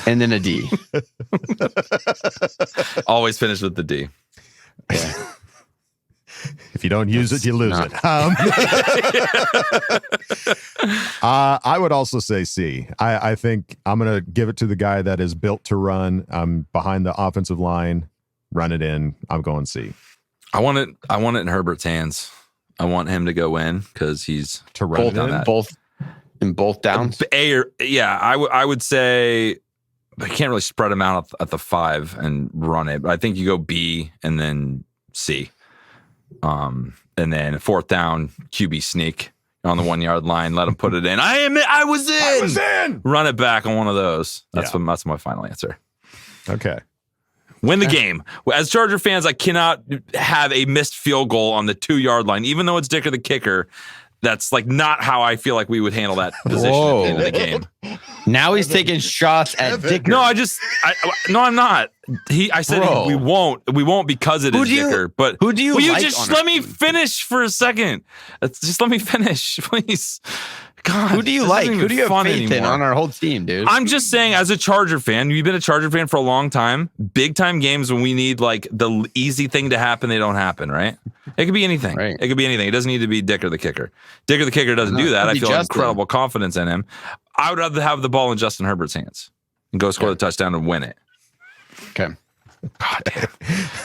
and then a D. Always finish with the D. Yeah. If you don't use it, you lose it. I would also say C. I think I'm going to give it to the guy that is built to run. I'm behind the offensive line. Run it in. I'm going C. I want it in Herbert's hands. I want him to go in because he's to run it in. Both downs. I would say I can't really spread them out at the 5 and run it. But I think you go B and then C. And then fourth down, QB sneak on the 1 yard line. Let him put it in. I was in. Run it back on one of those. That's my final answer. Okay. Win the game. As Charger fans, I cannot have a missed field goal on the 2 yard line, even though it's Dicker the kicker. That's like not how I feel like we would handle that position at the end of the game. Now he's taking shots at Dicker. No, I'm not. I said we won't because it is Dicker. But who do you? Will you like just let me finish for a second? Just let me finish, please. God, who do you like? Who do you have faith in on our whole team, dude? I'm just saying, as a Charger fan, you've been a Charger fan for a long time. Big time games when we need like the easy thing to happen, they don't happen, right? It could be anything. Right. It could be anything. It doesn't need to be Dicker the kicker. Dicker the kicker doesn't do that. I feel incredible confidence in him. I would rather have the ball in Justin Herbert's hands and go score the touchdown and win it. Okay. God damn.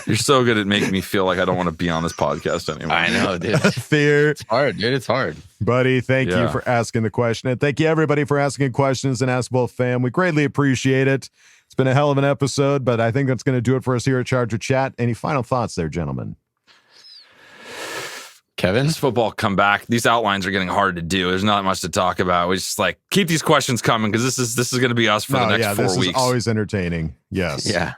You're so good at making me feel like I don't want to be on this podcast anymore. I know, dude. Fear. It's hard, dude. It's hard. Buddy, thank you for asking the question. And thank you, everybody, for asking questions and Ask Both Fam. We greatly appreciate it. It's been a hell of an episode, but I think that's going to do it for us here at Charger Chat. Any final thoughts there, gentlemen? Kevin? This football comeback. These outlines are getting hard to do. There's not much to talk about. We just like keep these questions coming because this is going to be us for the next 4 weeks. This is always entertaining. Yes. Yeah.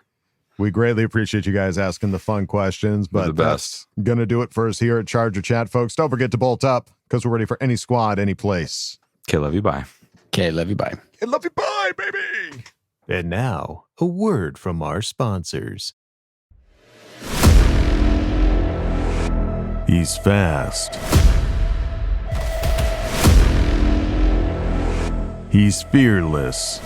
We greatly appreciate you guys asking the fun questions, but that's going to do it for us here at Charger Chat, folks. Don't forget to bolt up because we're ready for any squad, any place. Okay, love you, bye. Okay, love you, bye. Okay, love you, bye, baby. And now, a word from our sponsors. He's fast. He's fearless.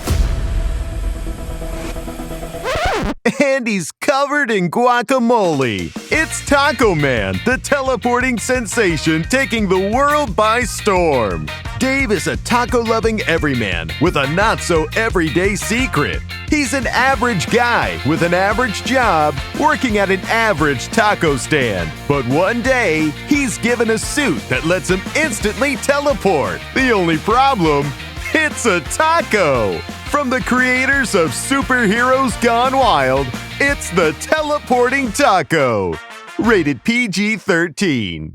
And he's covered in guacamole. It's Taco Man, the teleporting sensation taking the world by storm. Dave is a taco-loving everyman with a not-so-everyday secret. He's an average guy with an average job working at an average taco stand. But one day, he's given a suit that lets him instantly teleport. The only problem? It's a taco! From the creators of Superheroes Gone Wild, it's the Teleporting Taco. Rated PG-13.